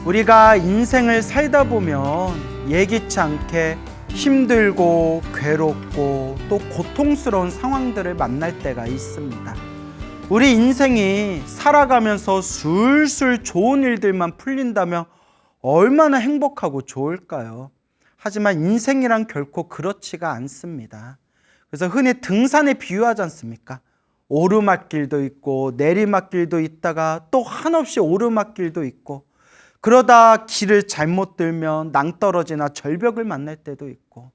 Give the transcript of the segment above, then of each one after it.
우리가 인생을 살다 보면 예기치 않게 힘들고 괴롭고 또 고통스러운 상황들을 만날 때가 있습니다. 우리 인생이 살아가면서 술술 좋은 일들만 풀린다면 얼마나 행복하고 좋을까요? 하지만 인생이란 결코 그렇지가 않습니다. 그래서 흔히 등산에 비유하지 않습니까? 오르막길도 있고 내리막길도 있다가 또 한없이 오르막길도 있고, 그러다 길을 잘못 들면 낭떠러지나 절벽을 만날 때도 있고,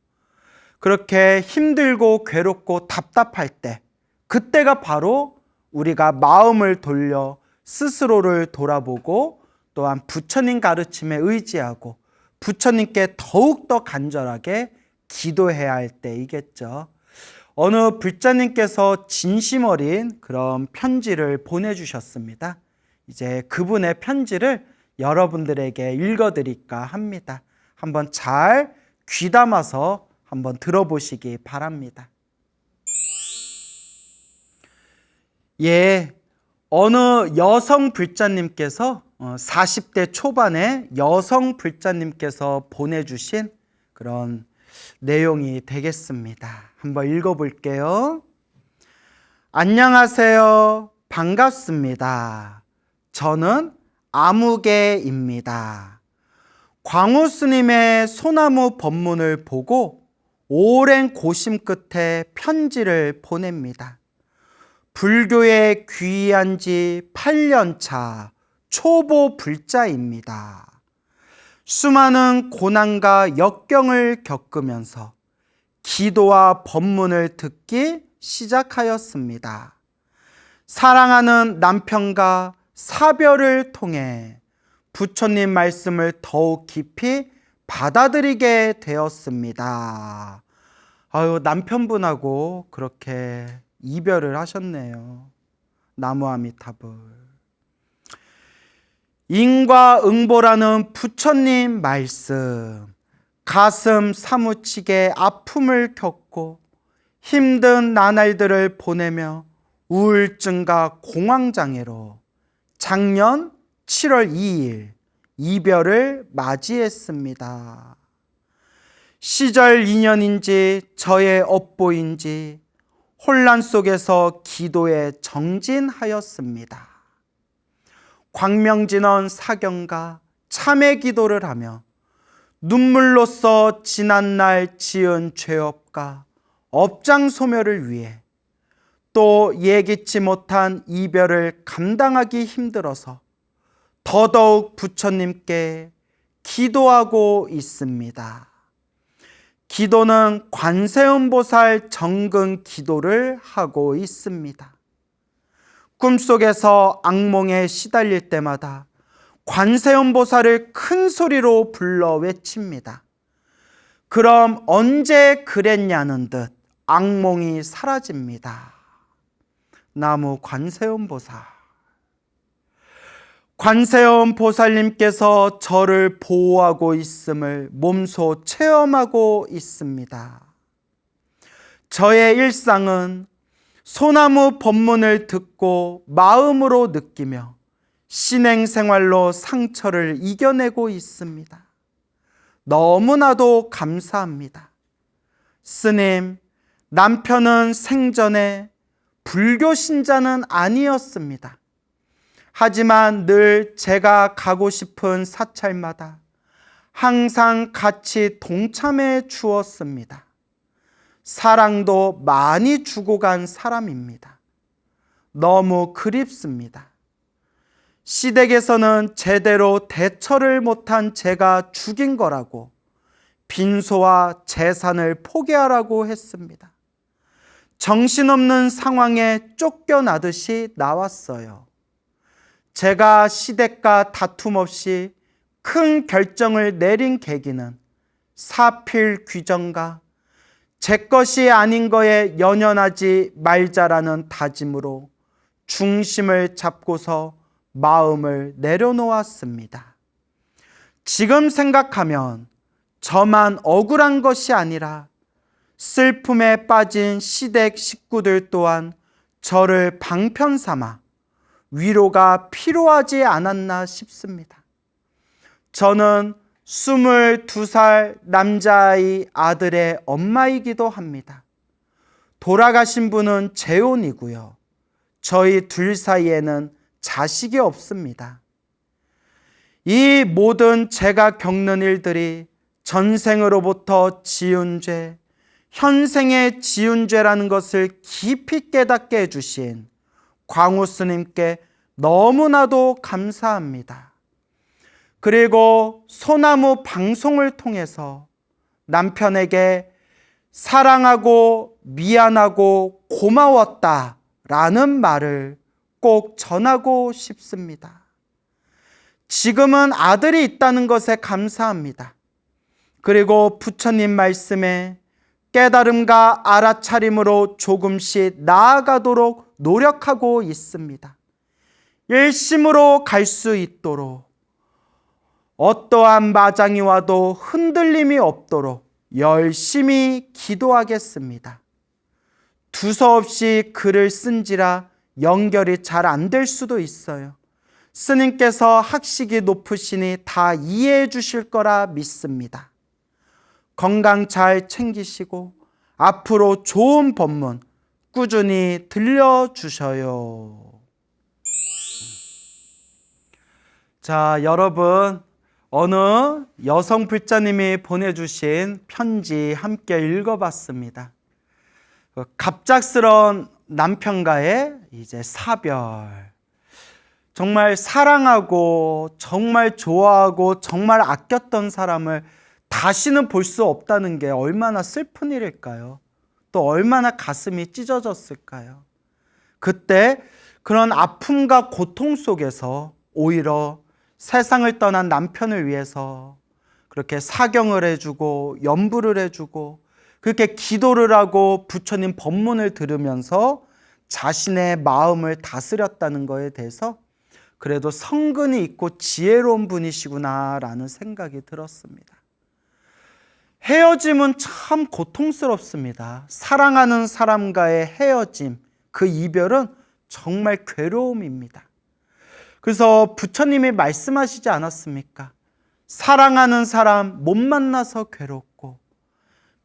그렇게 힘들고 괴롭고 답답할 때, 그때가 바로 우리가 마음을 돌려 스스로를 돌아보고 또한 부처님 가르침에 의지하고 부처님께 더욱더 간절하게 기도해야 할 때이겠죠. 어느 불자님께서 진심 어린 그런 편지를 보내주셨습니다. 이제 그분의 편지를 여러분들에게 읽어드릴까 합니다. 한번 잘 귀담아서 한번 들어보시기 바랍니다. 어느 여성 불자님께서 40대 초반의 여성 불자님께서 보내주신 그런 내용이 되겠습니다. 한번 읽어볼게요. 안녕하세요. 반갑습니다. 저는 아무개입니다. 광우 스님의 소나무 법문을 보고 오랜 고심 끝에 편지를 보냅니다. 불교에 귀의한 지 8년차 초보 불자입니다. 수많은 고난과 역경을 겪으면서 기도와 법문을 듣기 시작하였습니다. 사랑하는 남편과 사별을 통해 부처님 말씀을 더욱 깊이 받아들이게 되었습니다. 남편분하고 그렇게 이별을 하셨네요. 나무아미타불. 인과응보라는 부처님 말씀, 가슴 사무치게 아픔을 겪고 힘든 나날들을 보내며 우울증과 공황장애로 작년 7월 2일 이별을 맞이했습니다. 시절 인연인지 저의 업보인지 혼란 속에서 기도에 정진하였습니다. 광명진원 사경과 참회 기도를 하며 눈물로써 지난날 지은 죄업과 업장 소멸을 위해 또 예기치 못한 이별을 감당하기 힘들어서 더더욱 부처님께 기도하고 있습니다. 기도는 관세음보살 정근 기도를 하고 있습니다. 꿈속에서 악몽에 시달릴 때마다 관세음보살을 큰 소리로 불러 외칩니다. 그럼 언제 그랬냐는 듯 악몽이 사라집니다. 나무 관세음보살. 관세음보살님께서 저를 보호하고 있음을 몸소 체험하고 있습니다. 저의 일상은 소나무 법문을 듣고 마음으로 느끼며 신행생활로 상처를 이겨내고 있습니다. 너무나도 감사합니다. 스님, 남편은 생전에 불교 신자는 아니었습니다. 하지만 늘 제가 가고 싶은 사찰마다 항상 같이 동참해 주었습니다. 사랑도 많이 주고 간 사람입니다. 너무 그립습니다. 시댁에서는 제대로 대처를 못한 제가 죽인 거라고 빈소와 재산을 포기하라고 했습니다. 정신없는 상황에 쫓겨나듯이 나왔어요. 제가 시댁과 다툼 없이 큰 결정을 내린 계기는 사필 규정과 제 것이 아닌 거에 연연하지 말자라는 다짐으로 중심을 잡고서 마음을 내려놓았습니다. 지금 생각하면 저만 억울한 것이 아니라 슬픔에 빠진 시댁 식구들 또한 저를 방편 삼아 위로가 필요하지 않았나 싶습니다. 저는 22살 남자아이 아들의 엄마이기도 합니다. 돌아가신 분은 재혼이고요. 저희 둘 사이에는 자식이 없습니다. 이 모든 제가 겪는 일들이 전생으로부터 지은 죄, 현생의 지은 죄라는 것을 깊이 깨닫게 해주신 광우 스님께 너무나도 감사합니다. 그리고 소나무 방송을 통해서 남편에게 사랑하고 미안하고 고마웠다라는 말을 꼭 전하고 싶습니다. 지금은 아들이 있다는 것에 감사합니다. 그리고 부처님 말씀에 깨달음과 알아차림으로 조금씩 나아가도록 노력하고 있습니다. 일심으로 갈 수 있도록 어떠한 마장이 와도 흔들림이 없도록 열심히 기도하겠습니다. 두서없이 글을 쓴지라 연결이 잘 안 될 수도 있어요. 스님께서 학식이 높으시니 다 이해해 주실 거라 믿습니다. 건강 잘 챙기시고 앞으로 좋은 법문 꾸준히 들려주셔요. 자, 여러분, 어느 여성 불자님이 보내주신 편지 함께 읽어봤습니다. 갑작스러운 남편과의 이제 사별. 정말 사랑하고 정말 좋아하고 정말 아꼈던 사람을 다시는 볼 수 없다는 게 얼마나 슬픈 일일까요? 또 얼마나 가슴이 찢어졌을까요? 그때 그런 아픔과 고통 속에서 오히려 세상을 떠난 남편을 위해서 그렇게 사경을 해주고 연부를 해주고 그렇게 기도를 하고 부처님 법문을 들으면서 자신의 마음을 다스렸다는 것에 대해서 그래도 성근이 있고 지혜로운 분이시구나라는 생각이 들었습니다. 헤어짐은 참 고통스럽습니다. 사랑하는 사람과의 헤어짐, 그 이별은 정말 괴로움입니다. 그래서 부처님이 말씀하시지 않았습니까? 사랑하는 사람 못 만나서 괴롭고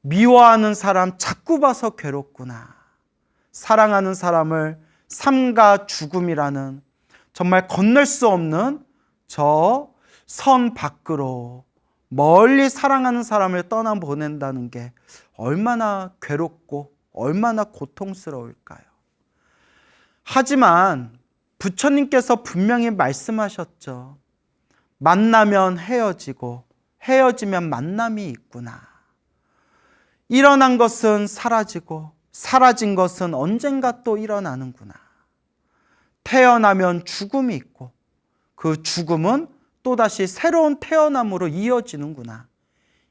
미워하는 사람 자꾸 봐서 괴롭구나. 사랑하는 사람을 삶과 죽음이라는 정말 건널 수 없는 저 선 밖으로 멀리 사랑하는 사람을 떠나보낸다는 게 얼마나 괴롭고 얼마나 고통스러울까요? 하지만 부처님께서 분명히 말씀하셨죠. 만나면 헤어지고 헤어지면 만남이 있구나. 일어난 것은 사라지고 사라진 것은 언젠가 또 일어나는구나. 태어나면 죽음이 있고 그 죽음은 또다시 새로운 태어남으로 이어지는구나.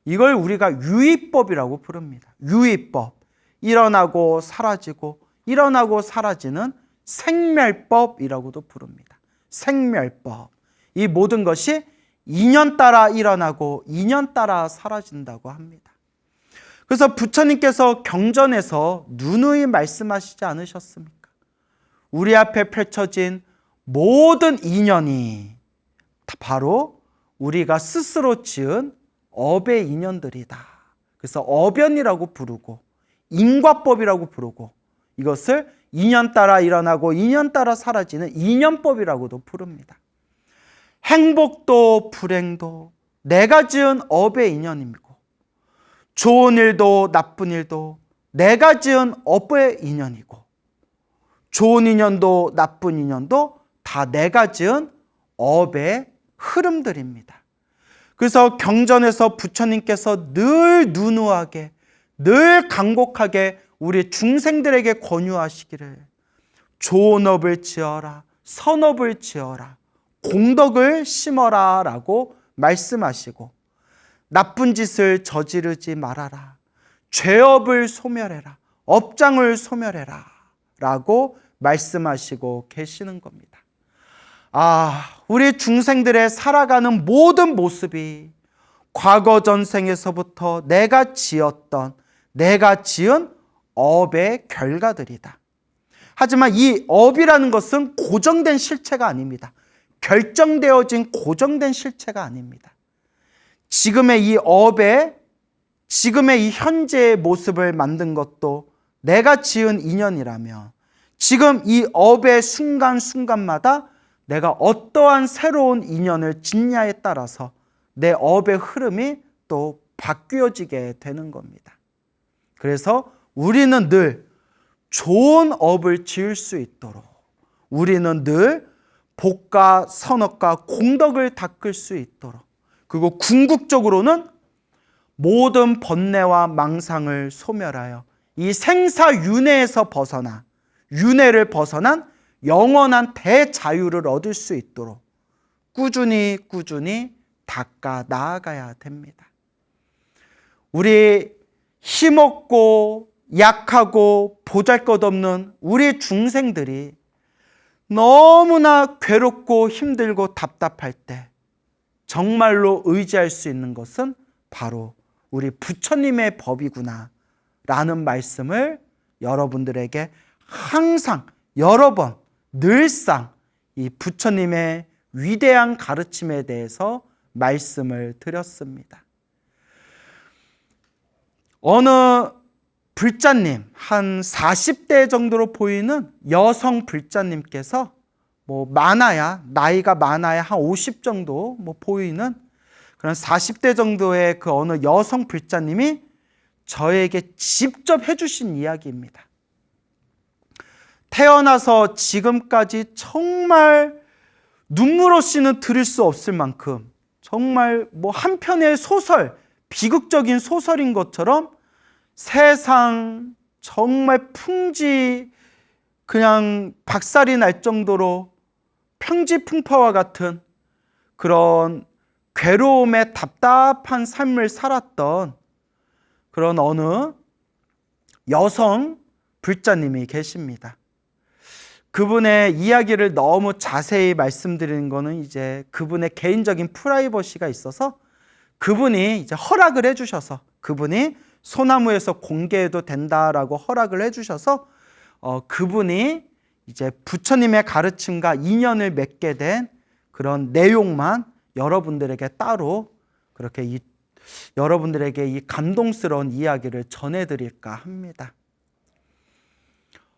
이걸 우리가 유의법이라고 부릅니다. 유의법. 일어나고 사라지고 일어나고 사라지는 생멸법이라고도 부릅니다. 생멸법. 이 모든 것이 인연 따라 일어나고 인연 따라 사라진다고 합니다. 그래서 부처님께서 경전에서 누누이 말씀하시지 않으셨습니까? 우리 앞에 펼쳐진 모든 인연이 바로 우리가 스스로 지은 업의 인연들이다. 그래서 업연이라고 부르고 인과법이라고 부르고 이것을 인연 따라 일어나고 인연 따라 사라지는 인연법이라고도 부릅니다. 행복도 불행도 내가 지은 업의 인연이고 좋은 일도 나쁜 일도 내가 지은 업의 인연이고 좋은 인연도 나쁜 인연도 다 내가 지은 업의 흐름들입니다. 그래서 경전에서 부처님께서 늘 누누하게 늘 간곡하게 우리 중생들에게 권유하시기를 좋은 업을 지어라, 선업을 지어라, 공덕을 심어라 라고 말씀하시고 나쁜 짓을 저지르지 말아라, 죄업을 소멸해라, 업장을 소멸해라 라고 말씀하시고 계시는 겁니다. 우리 중생들의 살아가는 모든 모습이 과거 전생에서부터 내가 지었던, 내가 지은 업의 결과들이다. 하지만 이 업이라는 것은 고정된 실체가 아닙니다. 결정되어진 고정된 실체가 아닙니다. 지금의 이 업의, 지금의 이 현재의 모습을 만든 것도 내가 지은 인연이라며, 지금 이 업의 순간순간마다 내가 어떠한 새로운 인연을 짓냐에 따라서 내 업의 흐름이 또 바뀌어지게 되는 겁니다. 그래서 우리는 늘 좋은 업을 지을 수 있도록, 우리는 늘 복과 선업과 공덕을 닦을 수 있도록, 그리고 궁극적으로는 모든 번뇌와 망상을 소멸하여 이 생사윤회에서 벗어나, 윤회를 벗어난 영원한 대자유를 얻을 수 있도록 꾸준히 닦아 나아가야 됩니다. 우리 힘없고 약하고 보잘것없는 우리 중생들이 너무나 괴롭고 힘들고 답답할 때 정말로 의지할 수 있는 것은 바로 우리 부처님의 법이구나 라는 말씀을 여러분들에게 항상 여러 번 늘상 이 부처님의 위대한 가르침에 대해서 말씀을 드렸습니다. 어느 불자님, 한 40대 정도로 보이는 여성 불자님께서 나이가 많아야 한 50 정도 보이는 그런 40대 정도의 그 어느 여성 불자님이 저에게 직접 해주신 이야기입니다. 태어나서 지금까지 정말 눈물 없이는 들을 수 없을 만큼 정말 한 편의 소설, 비극적인 소설인 것처럼 세상 정말 풍지 그냥 박살이 날 정도로 평지풍파와 같은 그런 괴로움에 답답한 삶을 살았던 그런 어느 여성 불자님이 계십니다. 그분의 이야기를 너무 자세히 말씀드리는 거는 이제 그분의 개인적인 프라이버시가 있어서 그분이 이제 허락을 해주셔서, 그분이 소나무에서 공개해도 된다라고 허락을 해주셔서 그분이 이제 부처님의 가르침과 인연을 맺게 된 그런 내용만 여러분들에게 따로 그렇게 여러분들에게 이 감동스러운 이야기를 전해드릴까 합니다.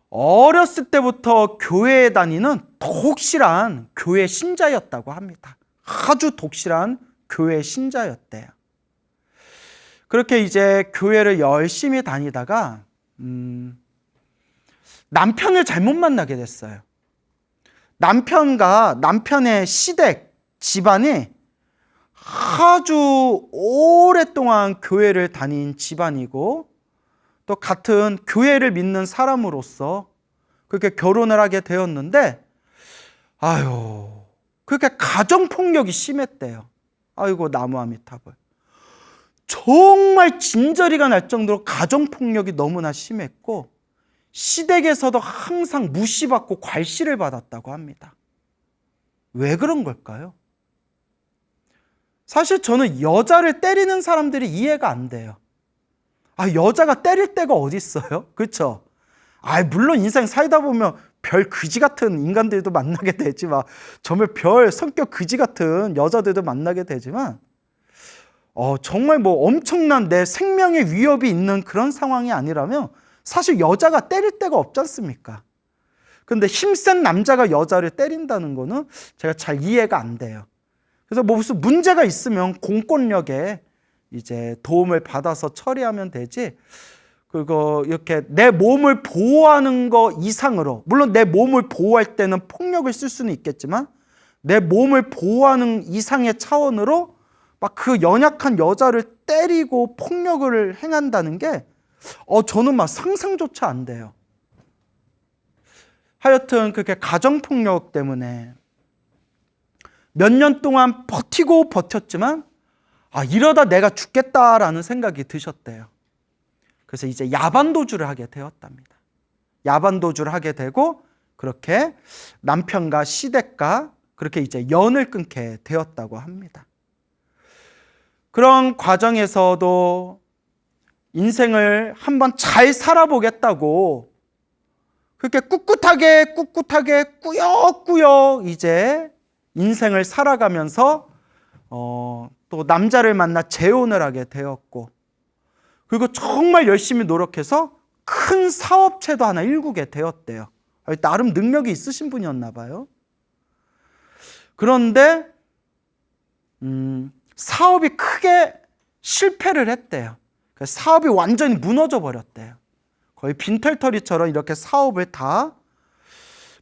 어렸을 때부터 교회에 다니는 독실한 교회 신자였다고 합니다. 아주 독실한 교회 신자였대요. 그렇게 이제 교회를 열심히 다니다가 남편을 잘못 만나게 됐어요. 남편의 시댁 집안이 아주 오랫동안 교회를 다닌 집안이고 또 같은 교회를 믿는 사람으로서 그렇게 결혼을 하게 되었는데 그렇게 가정폭력이 심했대요. 아이고 나무아미타불. 정말 진저리가 날 정도로 가정폭력이 너무나 심했고 시댁에서도 항상 무시받고 괄시를 받았다고 합니다. 왜 그런 걸까요? 사실 저는 여자를 때리는 사람들이 이해가 안 돼요. 여자가 때릴 데가 어디 있어요? 그렇죠? 물론 인생 살다 보면 별 그지 같은 인간들도 만나게 되지만 정말 별 성격 그지 같은 여자들도 만나게 되지만 정말 엄청난 내 생명의 위협이 있는 그런 상황이 아니라면 사실 여자가 때릴 데가 없지 않습니까? 근데 힘센 남자가 여자를 때린다는 거는 제가 잘 이해가 안 돼요. 그래서 무슨 문제가 있으면 공권력에 이제 도움을 받아서 처리하면 되지, 그리고 이렇게 내 몸을 보호하는 거 이상으로, 물론 내 몸을 보호할 때는 폭력을 쓸 수는 있겠지만 내 몸을 보호하는 이상의 차원으로 막 그 연약한 여자를 때리고 폭력을 행한다는 게 저는 상상조차 안 돼요. 하여튼 그렇게 가정폭력 때문에 몇 년 동안 버티고 버텼지만 이러다 내가 죽겠다라는 생각이 드셨대요. 그래서 이제 야반도주를 하게 되었답니다. 야반도주를 하게 되고 그렇게 남편과 시댁과 그렇게 이제 연을 끊게 되었다고 합니다. 그런 과정에서도 인생을 한번 잘 살아보겠다고 그렇게 꿋꿋하게 꾸역꾸역 이제 인생을 살아가면서 또 남자를 만나 재혼을 하게 되었고, 그리고 정말 열심히 노력해서 큰 사업체도 하나 일구게 되었대요. 나름 능력이 있으신 분이었나 봐요. 그런데 사업이 크게 실패를 했대요. 사업이 완전히 무너져 버렸대요. 거의 빈털터리처럼 이렇게 사업을 다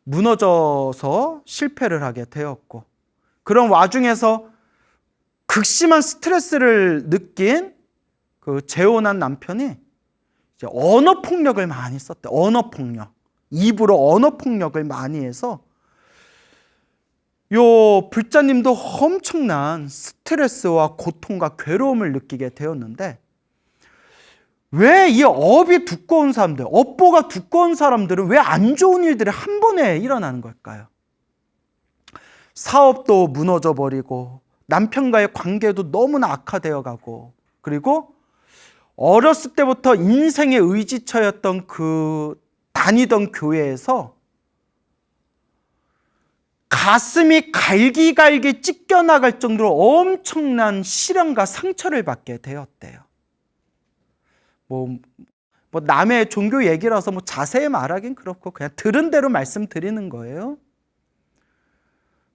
무너져서 실패를 하게 되었고, 그런 와중에서 극심한 스트레스를 느낀 그 재혼한 남편이 이제 언어 폭력을 많이 썼대. 언어 폭력. 입으로 언어 폭력을 많이 해서 요 불자님도 엄청난 스트레스와 고통과 괴로움을 느끼게 되었는데, 왜 이 업이 두꺼운 사람들, 업보가 두꺼운 사람들은 왜 안 좋은 일들이 한 번에 일어나는 걸까요? 사업도 무너져 버리고 남편과의 관계도 너무나 악화되어 가고, 그리고 어렸을 때부터 인생의 의지처였던 그 다니던 교회에서 가슴이 갈기갈기 찢겨나갈 정도로 엄청난 시련과 상처를 받게 되었대요. 남의 종교 얘기라서 자세히 말하긴 그렇고 그냥 들은 대로 말씀드리는 거예요.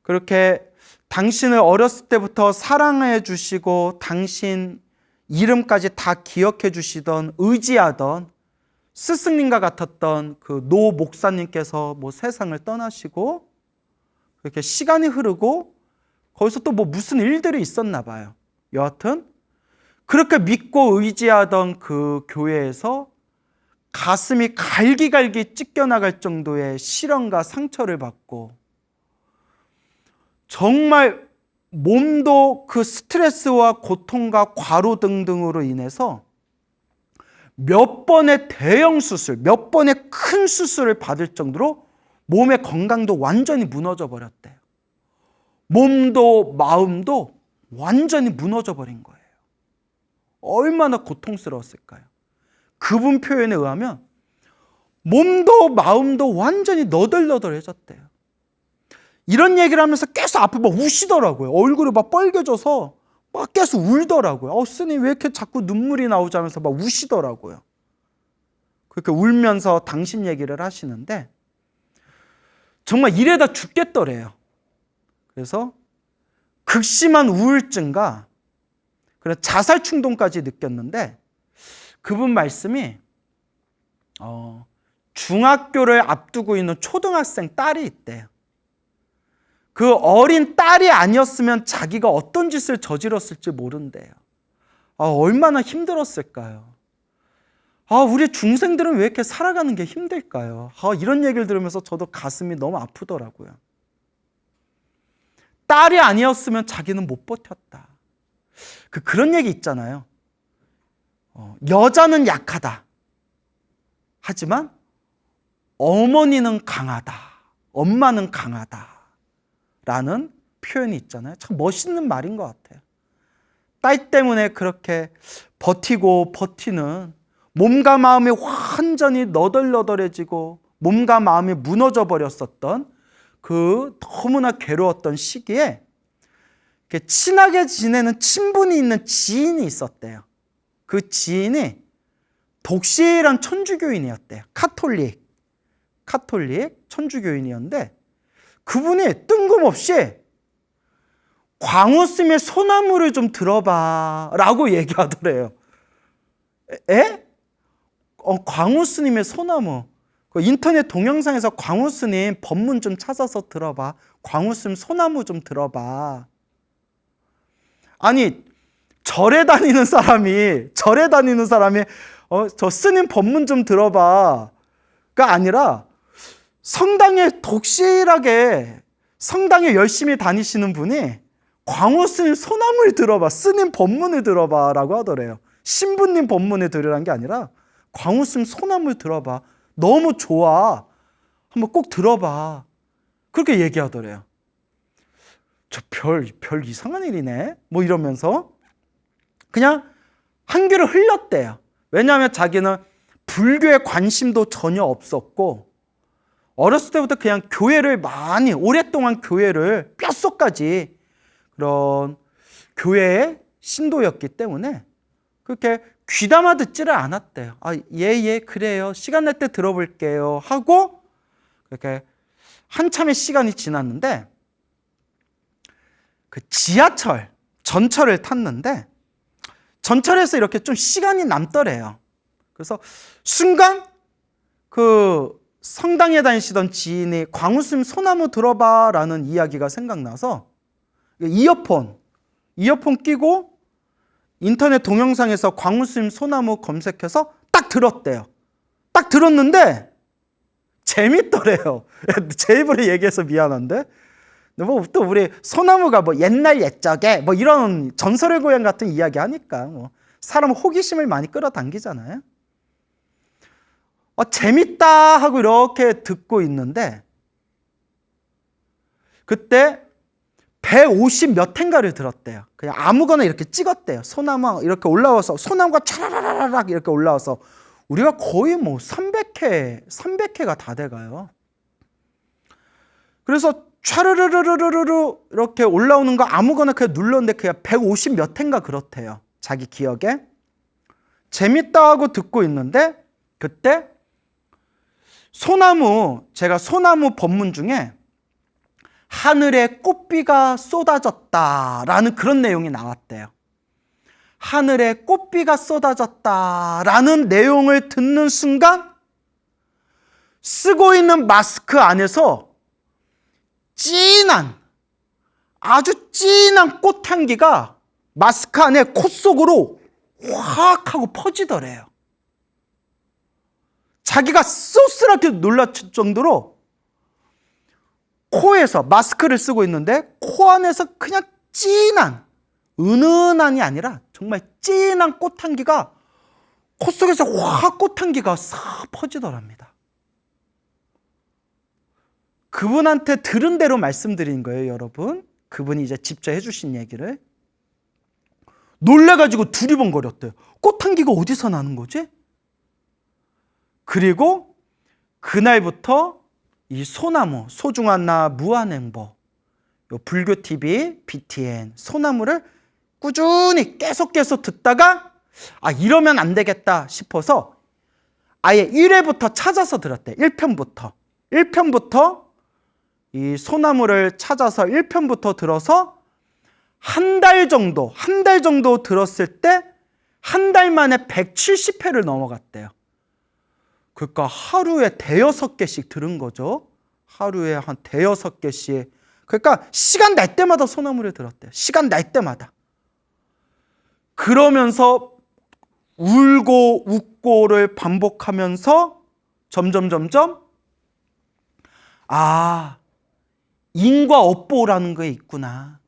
그렇게 당신을 어렸을 때부터 사랑해 주시고 당신 이름까지 다 기억해 주시던, 의지하던 스승님과 같았던 그 노 목사님께서 세상을 떠나시고, 그렇게 시간이 흐르고 거기서 또 무슨 일들이 있었나 봐요. 여하튼 그렇게 믿고 의지하던 그 교회에서 가슴이 갈기갈기 찢겨나갈 정도의 시련과 상처를 받고, 정말 몸도 그 스트레스와 고통과 과로 등으로 인해서 몇 번의 대형 수술, 몇 번의 큰 수술을 받을 정도로 몸의 건강도 완전히 무너져 버렸대요. 몸도 마음도 완전히 무너져 버린 거예요. 얼마나 고통스러웠을까요? 그분 표현에 의하면 몸도 마음도 완전히 너덜너덜해졌대요. 이런 얘기를 하면서 계속 앞에 우시더라고요. 얼굴이 빨개져서 계속 울더라고요. 스님 왜 이렇게 자꾸 눈물이 나오지 하면서 우시더라고요. 그렇게 울면서 당신 얘기를 하시는데 정말 이래다 죽겠더래요. 그래서 극심한 우울증과 그런 자살 충동까지 느꼈는데, 그분 말씀이 중학교를 앞두고 있는 초등학생 딸이 있대요. 그 어린 딸이 아니었으면 자기가 어떤 짓을 저질렀을지 모른대요. 얼마나 힘들었을까요? 우리 중생들은 왜 이렇게 살아가는 게 힘들까요? 이런 얘기를 들으면서 저도 가슴이 너무 아프더라고요. 딸이 아니었으면 자기는 못 버텼다. 그런 얘기 있잖아요. 여자는 약하다. 하지만 어머니는 강하다. 엄마는 강하다. 라는 표현이 있잖아요. 참 멋있는 말인 것 같아요. 딸 때문에 그렇게 버티고 버티는, 몸과 마음이 완전히 너덜너덜해지고 몸과 마음이 무너져 버렸었던 그 너무나 괴로웠던 시기에 친하게 지내는 친분이 있는 지인이 있었대요. 그 지인이 독실한 천주교인이었대요. 카톨릭 천주교인이었는데, 그분이 뜬금없이 광우스님의 소나무를 좀 들어봐 라고 얘기하더래요. 광우스님의 소나무. 인터넷 동영상에서 광우스님 법문 좀 찾아서 들어봐. 광우스님 소나무 좀 들어봐. 아니, 절에 다니는 사람이 저 스님 법문 좀 들어봐가 아니라 성당에 독실하게, 성당에 열심히 다니시는 분이 광우 스님 소나무를 들어봐, 스님 법문을 들어봐 라고 하더래요. 신부님 법문을 들으라는 게 아니라 광우 스님 소나무를 들어봐. 너무 좋아. 한번 꼭 들어봐. 그렇게 얘기하더래요. 저 별 이상한 일이네. 이러면서 그냥 한 귀를 흘렸대요. 왜냐하면 자기는 불교에 관심도 전혀 없었고, 어렸을 때부터 그냥 교회를 오랫동안 교회를 뼛속까지 그런 교회의 신도였기 때문에 그렇게 귀담아 듣지를 않았대요. 예, 그래요. 시간 날 때 들어볼게요. 하고 그렇게 한참의 시간이 지났는데 그 지하철, 전철을 탔는데 전철에서 이렇게 좀 시간이 남더래요. 그래서 순간 그 성당에 다니시던 지인이 광우스님 소나무 들어봐 라는 이야기가 생각나서 이어폰 끼고 인터넷 동영상에서 광우스님 소나무 검색해서 딱 들었대요. 딱 들었는데 재밌더래요. 제 입으로 얘기해서 미안한데 뭐 또 우리 소나무가 뭐 옛날 옛적에 뭐 이런 전설의 고향 같은 이야기 하니까 뭐 사람 호기심을 많이 끌어당기잖아요. 재밌다 하고 이렇게 듣고 있는데 그때 150 몇 회인가를 들었대요. 그냥 아무거나 이렇게 찍었대요. 소나무 이렇게 올라와서 소나무가 차라라락 이렇게 올라와서 우리가 거의 뭐 300회가 다 돼가요. 그래서 촤르르르르르 이렇게 올라오는 거 아무거나 그냥 눌렀는데 그냥 150 몇 회인가 그렇대요. 자기 기억에. 재밌다 하고 듣고 있는데 그때 제가 소나무 법문 중에 하늘에 꽃비가 쏟아졌다라는 그런 내용이 나왔대요. 하늘에 꽃비가 쏟아졌다라는 내용을 듣는 순간 쓰고 있는 마스크 안에서 아주 진한 꽃향기가 마스크 안에 코 속으로 확 하고 퍼지더래요. 자기가 쏘스랗게 놀랐을 정도로 코에서 마스크를 쓰고 있는데 코 안에서 그냥 은은한이 아니라 정말 진한 꽃향기가 코 속에서 확 꽃향기가 싹 퍼지더랍니다. 그분한테 들은 대로 말씀드린 거예요, 여러분. 그분이 이제 직접 해주신 얘기를. 놀래가지고 두리번거렸대요. 꽃향기가 어디서 나는 거지? 그리고 그날부터 이 소나무, 소중한 나 무한행보, 불교 TV, BTN, 소나무를 꾸준히 계속 듣다가 이러면 안 되겠다 싶어서 아예 1회부터 찾아서 들었대. 1편부터 이 소나무를 찾아서 1편부터 들어서 한 달 정도 들었을 때 한 달 만에 170회를 넘어갔대요. 그러니까 하루에 5-6개씩 들은 거죠. 하루에 한 5-6개씩. 그러니까 시간 날 때마다 소나무를 들었대요. 시간 날 때마다. 그러면서 울고 웃고를 반복하면서 점점 인과 업보라는 게 있구나.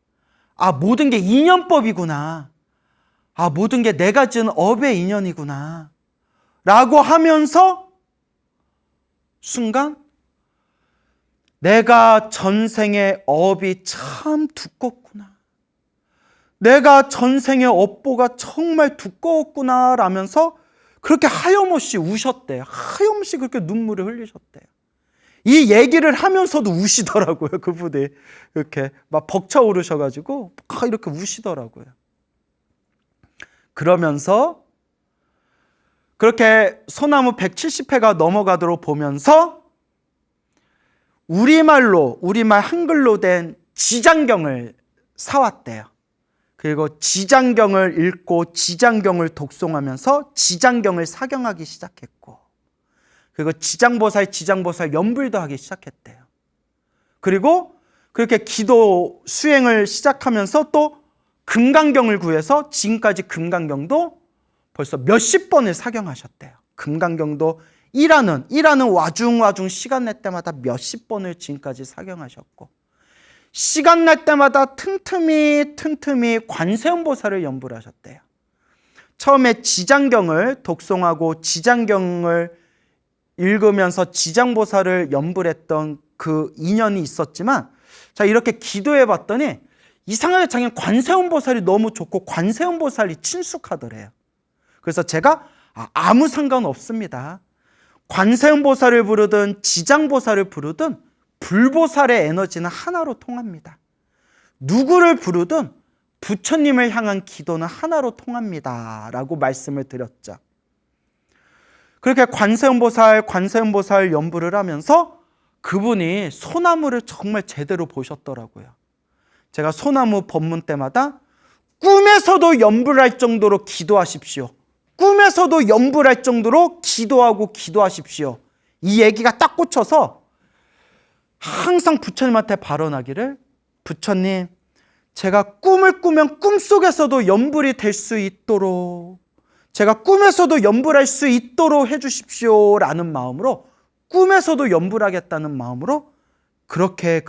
모든 게 인연법이구나. 모든 게 내가 지은 업의 인연이구나. 라고 하면서 순간 내가 전생의 업이 참 두껍구나. 내가 전생의 업보가 정말 두꺼웠구나 라면서 그렇게 하염없이 우셨대요. 하염없이 그렇게 눈물을 흘리셨대요. 이 얘기를 하면서도 우시더라고요. 그분이 이렇게 막 벅차오르셔가지고 이렇게 우시더라고요. 그러면서 그렇게 소나무 170회가 넘어가도록 보면서 우리말 한글로 된 지장경을 사왔대요. 그리고 지장경을 읽고 지장경을 독송하면서 지장경을 사경하기 시작했고, 그리고 지장보살 연불도 하기 시작했대요. 그리고 그렇게 기도 수행을 시작하면서 또 금강경을 구해서 지금까지 금강경도 벌써 몇십 번을 사경하셨대요. 금강경도 일하는 와중와중 시간 날 때마다 몇십 번을 지금까지 사경하셨고, 시간 날 때마다 틈틈이 관세음보살을 연불 하셨대요. 처음에 지장경을 독송하고 지장경을 읽으면서 지장보살을 연불했던 그 인연이 있었지만, 자, 이렇게 기도해 봤더니 이상하게 자기는 관세음보살이 너무 좋고 관세음보살이 친숙하더래요. 그래서 제가 아무 상관없습니다. 관세음보살을 부르든 지장보살을 부르든 불보살의 에너지는 하나로 통합니다. 누구를 부르든 부처님을 향한 기도는 하나로 통합니다 라고 말씀을 드렸죠. 그렇게 관세음보살 연부를 하면서 그분이 소나무를 정말 제대로 보셨더라고요. 제가 소나무 법문 때마다 꿈에서도 연부를 할 정도로 기도하십시오. 꿈에서도 연부를 할 정도로 기도하십시오. 이 얘기가 딱 꽂혀서 항상 부처님한테 발언하기를, 부처님, 제가 꿈을 꾸면 꿈속에서도 연불이 될 수 있도록, 제가 꿈에서도 연불할 수 있도록 해주십시오 라는 마음으로, 꿈에서도 연불하겠다는 마음으로 그렇게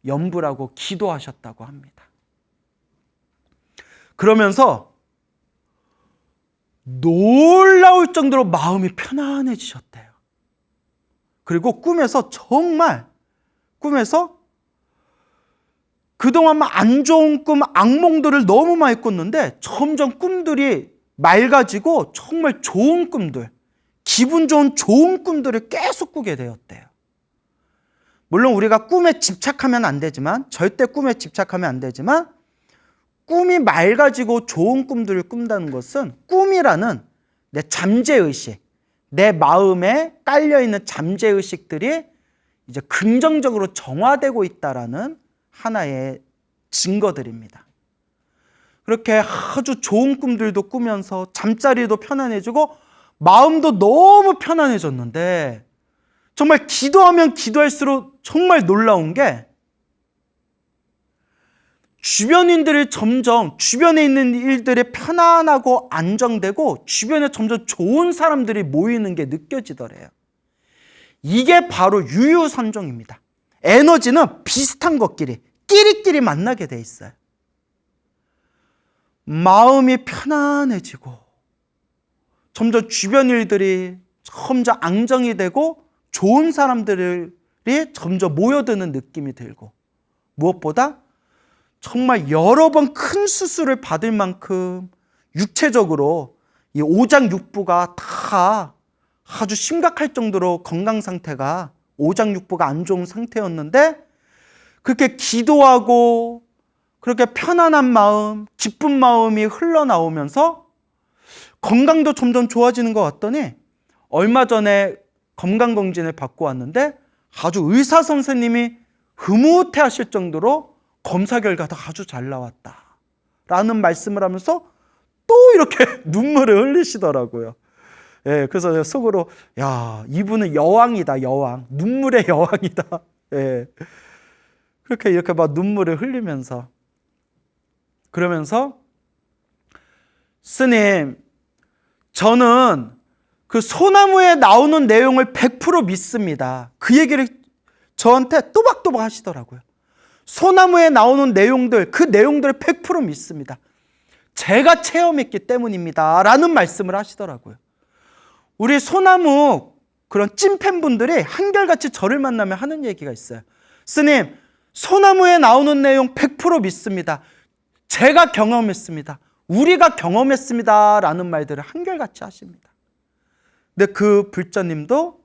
연불하고 기도하셨다고 합니다. 그러면서 놀라울 정도로 마음이 편안해지셨대요. 그리고 꿈에서 그동안 안 좋은 꿈, 악몽들을 너무 많이 꿨는데 점점 꿈들이 맑아지고 정말 좋은 꿈들, 기분 좋은 좋은 꿈들을 계속 꾸게 되었대요. 물론 우리가 꿈에 집착하면 안 되지만, 절대 꿈에 집착하면 안 되지만, 꿈이 맑아지고 좋은 꿈들을 꾼다는 것은 꿈이라는 내 잠재의식, 내 마음에 깔려있는 잠재의식들이 이제 긍정적으로 정화되고 있다라는 하나의 증거들입니다. 그렇게 아주 좋은 꿈들도 꾸면서 잠자리도 편안해지고 마음도 너무 편안해졌는데, 정말 기도하면 기도할수록 정말 놀라운 게, 주변인들이 점점 주변에 있는 일들이 편안하고 안정되고 주변에 점점 좋은 사람들이 모이는 게 느껴지더래요. 이게 바로 유유선종입니다. 에너지는 비슷한 것끼리 끼리끼리 만나게 돼 있어요. 마음이 편안해지고 점점 주변 일들이 점점 안정이 되고 좋은 사람들이 점점 모여드는 느낌이 들고, 무엇보다 정말 여러 번 큰 수술을 받을 만큼 육체적으로 이 오장육부가 다 아주 심각할 정도로 건강 상태가, 오장육부가 안 좋은 상태였는데, 그렇게 기도하고 그렇게 편안한 마음, 기쁜 마음이 흘러나오면서 건강도 점점 좋아지는 것 같더니, 얼마 전에 건강검진을 받고 왔는데 아주 의사 선생님이 흐뭇해 하실 정도로 검사 결과가 아주 잘 나왔다 라는 말씀을 하면서 또 이렇게 눈물을 흘리시더라고요. 예, 그래서 제가 속으로, 야, 이분은 여왕이다, 여왕. 눈물의 여왕이다. 예. 그렇게 이렇게 막 눈물을 흘리면서, 그러면서, 스님, 저는 그 소나무에 나오는 내용을 100% 믿습니다. 그 얘기를 저한테 또박또박 하시더라고요. 소나무에 나오는 내용들, 그 내용들을 100% 믿습니다. 제가 체험했기 때문입니다 라는 말씀을 하시더라고요. 우리 소나무 그런 찐팬분들이 한결같이 저를 만나면 하는 얘기가 있어요. 스님, 소나무에 나오는 내용 100% 믿습니다. 제가 경험했습니다. 우리가 경험했습니다 라는 말들을 한결같이 하십니다. 근데 그 불자님도,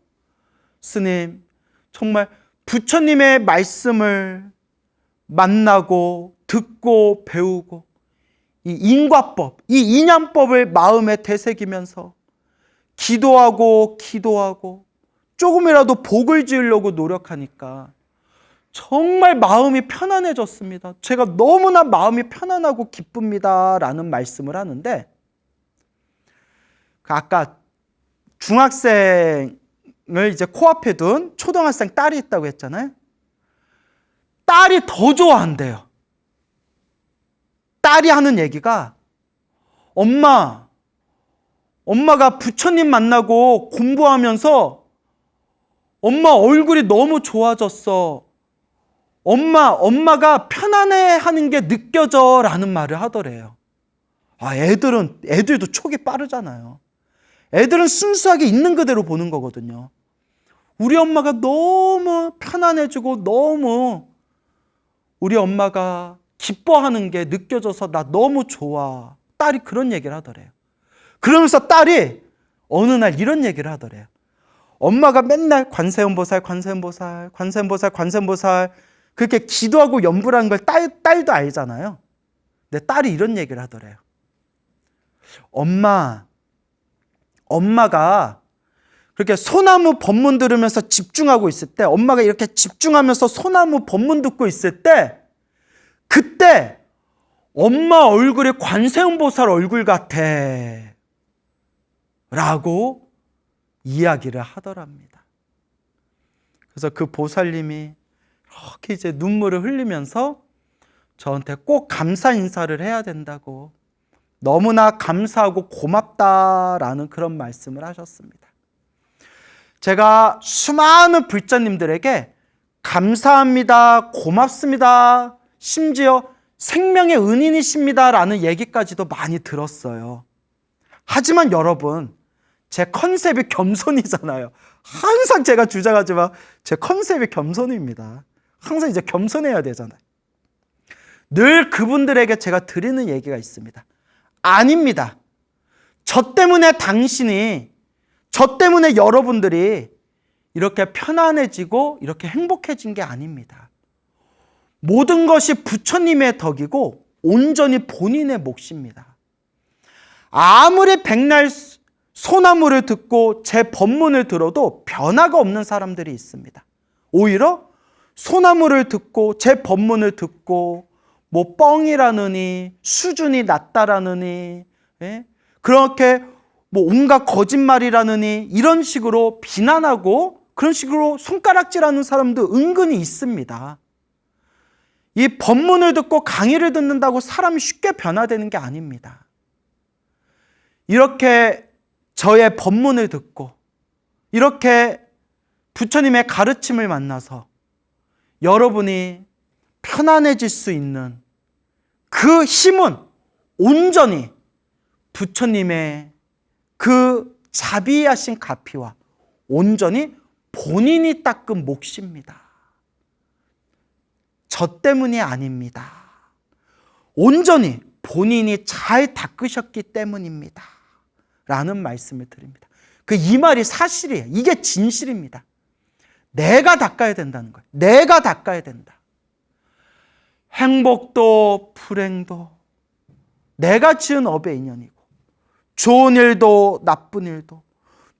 스님, 정말 부처님의 말씀을 만나고 듣고 배우고 이 인과법, 이 인연법을 마음에 되새기면서 기도하고 조금이라도 복을 지으려고 노력하니까 정말 마음이 편안해졌습니다. 제가 너무나 마음이 편안하고 기쁩니다 라는 말씀을 하는데, 아까 중학생을 이제 코앞에 둔 초등학생 딸이 있다고 했잖아요. 딸이 더 좋아한대요. 딸이 하는 얘기가, 엄마가 부처님 만나고 공부하면서 엄마 얼굴이 너무 좋아졌어. 엄마가 편안해하는 게 느껴져 라는 말을 하더래요. 아, 애들도 촉이 빠르잖아요. 애들은 순수하게 있는 그대로 보는 거거든요. 우리 엄마가 너무 편안해지고 너무 우리 엄마가 기뻐하는 게 느껴져서 나 너무 좋아. 딸이 그런 얘기를 하더래요. 그러면서 딸이 어느 날 이런 얘기를 하더래요. 엄마가 맨날 관세음보살 그렇게 기도하고 연불하는 걸 딸도 알잖아요. 내 딸이 이런 얘기를 하더래요. 엄마가 그렇게 소나무 법문 들으면서 집중하고 있을 때, 엄마가 이렇게 집중하면서 소나무 법문 듣고 있을 때, 그때 엄마 얼굴이 관세음보살 얼굴 같아 라고 이야기를 하더랍니다. 그래서 그 보살님이 이렇게 이제 눈물을 흘리면서 저한테 꼭 감사 인사를 해야 된다고, 너무나 감사하고 고맙다라는 그런 말씀을 하셨습니다. 제가 수많은 불자님들에게 감사합니다, 고맙습니다, 심지어 생명의 은인이십니다라는 얘기까지도 많이 들었어요. 하지만 여러분, 제 컨셉이 겸손이잖아요. 항상 제가 주장하지만 제 컨셉이 겸손입니다. 항상 이제 겸손해야 되잖아요. 늘 그분들에게 제가 드리는 얘기가 있습니다. 아닙니다. 저 때문에 당신이, 저 때문에 여러분들이 이렇게 편안해지고 이렇게 행복해진 게 아닙니다. 모든 것이 부처님의 덕이고 온전히 본인의 몫입니다. 아무리 백날 소나무를 듣고 제 법문을 들어도 변화가 없는 사람들이 있습니다. 오히려 소나무를 듣고 제 법문을 듣고 뭐 뻥이라느니 수준이 낮다라느니, 예? 그렇게 뭐 온갖 거짓말이라느니 이런 식으로 비난하고 그런 식으로 손가락질하는 사람도 은근히 있습니다. 이 법문을 듣고 강의를 듣는다고 사람이 쉽게 변화되는 게 아닙니다. 이렇게 저의 법문을 듣고 이렇게 부처님의 가르침을 만나서 여러분이 편안해질 수 있는 그 힘은 온전히 부처님의 그 자비하신 가피와 온전히 본인이 닦은 몫입니다. 저 때문이 아닙니다. 온전히 본인이 잘 닦으셨기 때문입니다. 라는 말씀을 드립니다. 이 말이 사실이에요. 이게 진실입니다. 내가 닦아야 된다는 거예요. 내가 닦아야 된다. 행복도 불행도 내가 지은 업의 인연이고, 좋은 일도 나쁜 일도,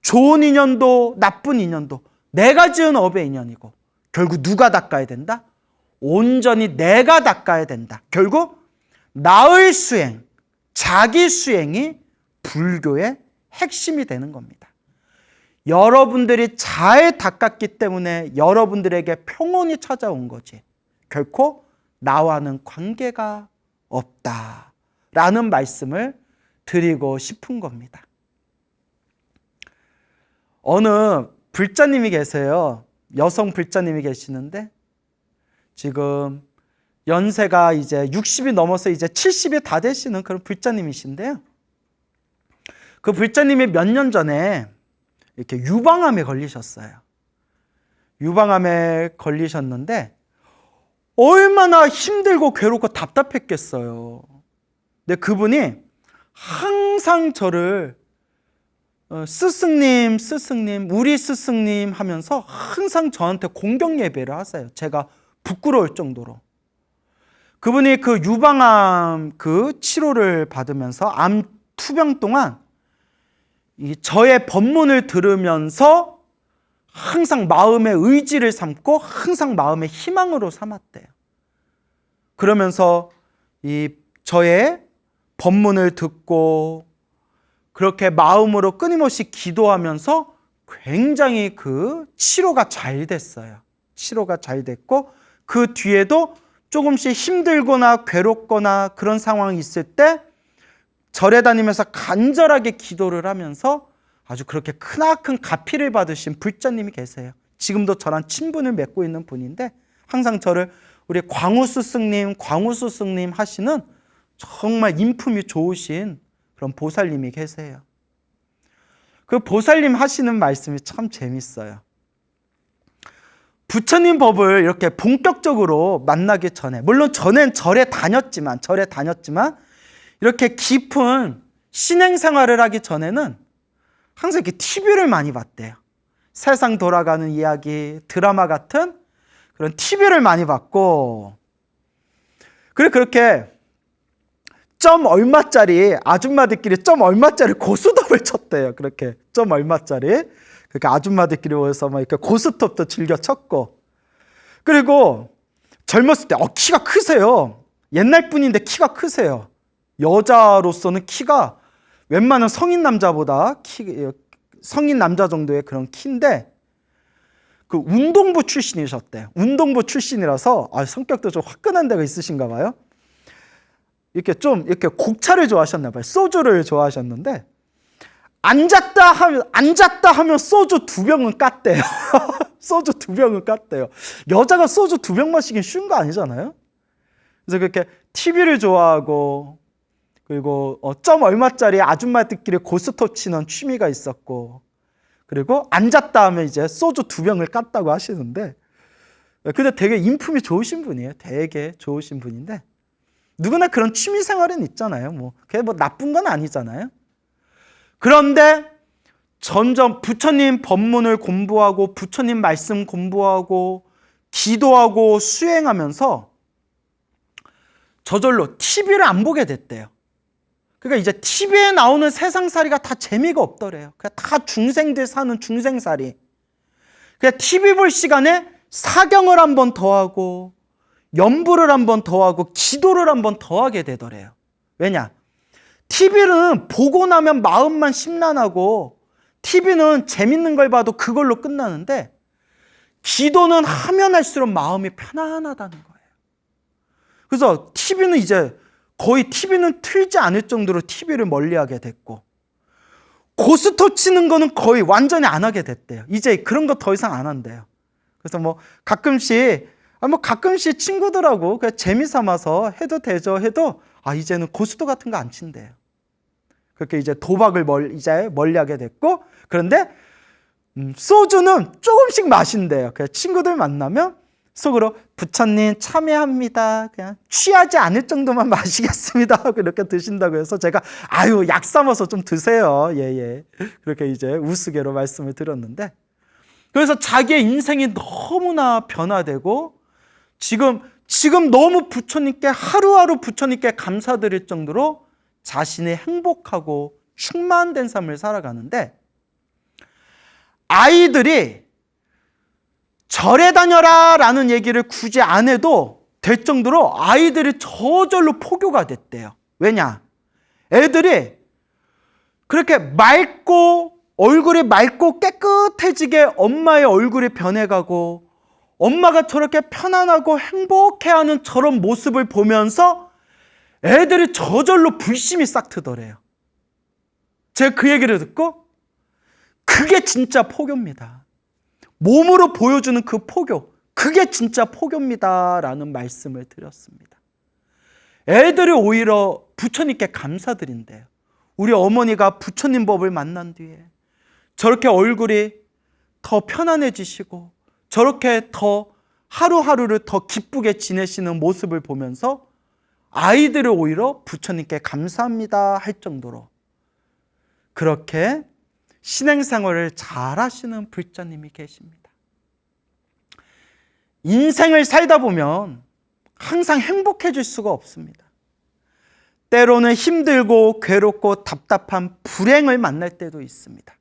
좋은 인연도 나쁜 인연도 내가 지은 업의 인연이고, 결국 누가 닦아야 된다? 온전히 내가 닦아야 된다. 결국 나의 수행, 자기 수행이 불교의 핵심이 되는 겁니다. 여러분들이 잘 닦았기 때문에 여러분들에게 평온이 찾아온 거지, 결코 나와는 관계가 없다라는 말씀을 드리고 싶은 겁니다. 어느 불자님이 계세요. 여성 불자님이 계시는데 지금 연세가 이제 60이 넘어서 이제 70이 다 되시는 그런 불자님이신데요. 그 불자님이 몇 년 전에 이렇게 유방암에 걸리셨어요. 유방암에 걸리셨는데 얼마나 힘들고 괴롭고 답답했겠어요. 근데 그분이 항상 저를 스승님, 스승님, 우리 스승님 하면서 항상 저한테 공경 예배를 하세요. 제가 부끄러울 정도로. 그분이 그 유방암 그 치료를 받으면서 암 투병 동안 저의 법문을 들으면서 항상 마음의 의지를 삼고 항상 마음의 희망으로 삼았대요. 그러면서 저의 법문을 듣고 그렇게 마음으로 끊임없이 기도하면서 굉장히 그 치료가 잘 됐어요. 치료가 잘 됐고, 그 뒤에도 조금씩 힘들거나 괴롭거나 그런 상황이 있을 때 절에 다니면서 간절하게 기도를 하면서 아주 그렇게 크나큰 가피를 받으신 불자님이 계세요. 지금도 저랑 친분을 맺고 있는 분인데 항상 저를 우리 광우스 스승님 하시는 정말 인품이 좋으신 그런 보살님이 계세요. 그 보살님 하시는 말씀이 참 재밌어요. 부처님 법을 이렇게 본격적으로 만나기 전에, 물론 저는 절에 다녔지만 이렇게 깊은 신행 생활을 하기 전에는 항상 이렇게 TV를 많이 봤대요. 세상 돌아가는 이야기, 드라마 같은 그런 TV를 많이 봤고, 그렇게 점 얼마짜리 아줌마들끼리 점 얼마짜리 고스톱을 쳤대요. 그렇게 점 얼마짜리. 그러니까 아줌마들끼리 모여서 막 이렇게 고스톱도 즐겨 쳤고. 그리고 젊었을 때 키가 크세요. 옛날 분인데 키가 크세요. 여자로서는 키가 웬만한 성인 남자보다 성인 남자 정도의 그런 키인데 그 운동부 출신이셨대요. 운동부 출신이라서 성격도 좀 화끈한 데가 있으신가 봐요. 이렇게 곡차를 좋아하셨나 봐요. 소주를 좋아하셨는데 앉았다 하면 소주 2병은 깠대요. 소주 2병은 깠대요. 여자가 소주 2병 마시긴 쉬운 거 아니잖아요. 그래서 그렇게 TV를 좋아하고 그리고 점 얼마짜리 아줌마들끼리 고스톱 치는 취미가 있었고 그리고 앉았다 하면 이제 소주 2병을 깠다고 하시는데 근데 되게 인품이 좋으신 분이에요. 되게 좋으신 분인데 누구나 그런 취미 생활은 있잖아요. 그게 나쁜 건 아니잖아요. 그런데 점점 부처님 법문을 공부하고 부처님 말씀 공부하고 기도하고 수행하면서 저절로 TV를 안 보게 됐대요. 그러니까 이제 TV에 나오는 세상살이가 다 재미가 없더래요. 그냥 다 중생들 사는 중생살이. 그냥 TV 볼 시간에 사경을 한 번 더 하고 연부를 한 번 더 하고 기도를 한 번 더 하게 되더래요. 왜냐? TV는 보고 나면 마음만 심란하고 TV는 재밌는 걸 봐도 그걸로 끝나는데 기도는 하면 할수록 마음이 편안하다는 거예요. 그래서 TV는 이제 거의 TV는 틀지 않을 정도로 TV를 멀리하게 됐고 고스톱 치는 거는 거의 완전히 안 하게 됐대요. 이제 그런 거 더 이상 안 한대요. 그래서 가끔씩 친구들하고 그냥 재미삼아서 해도 되죠 해도 이제는 고스톱 같은 거 안 친대요. 그렇게 이제 도박을 이제 멀리하게 됐고 그런데 소주는 조금씩 마신대요. 그냥 친구들 만나면 속으로 부처님 참여합니다. 그냥 취하지 않을 정도만 마시겠습니다 하고 이렇게 드신다고 해서 제가 약 삼아서 좀 드세요. 예. 그렇게 이제 우스개로 말씀을 드렸는데 그래서 자기의 인생이 너무나 변화되고 지금 너무 부처님께 하루하루 부처님께 감사드릴 정도로 자신이 행복하고 충만된 삶을 살아가는데 아이들이 절에 다녀라 라는 얘기를 굳이 안 해도 될 정도로 아이들이 저절로 포교가 됐대요. 왜냐? 애들이 그렇게 얼굴이 맑고 깨끗해지게 엄마의 얼굴이 변해가고 엄마가 저렇게 편안하고 행복해하는 저런 모습을 보면서 애들이 저절로 불심이 싹 트더래요. 제가 그 얘기를 듣고 그게 진짜 포교입니다. 몸으로 보여주는 그 포교, 그게 진짜 포교입니다 라는 말씀을 드렸습니다. 애들이 오히려 부처님께 감사드린대요. 우리 어머니가 부처님 법을 만난 뒤에 저렇게 얼굴이 더 편안해지시고 저렇게 더 하루하루를 더 기쁘게 지내시는 모습을 보면서 아이들을 오히려 부처님께 감사합니다 할 정도로 그렇게 신행생활을 잘 하시는 불자님이 계십니다. 인생을 살다 보면 항상 행복해질 수가 없습니다. 때로는 힘들고 괴롭고 답답한 불행을 만날 때도 있습니다.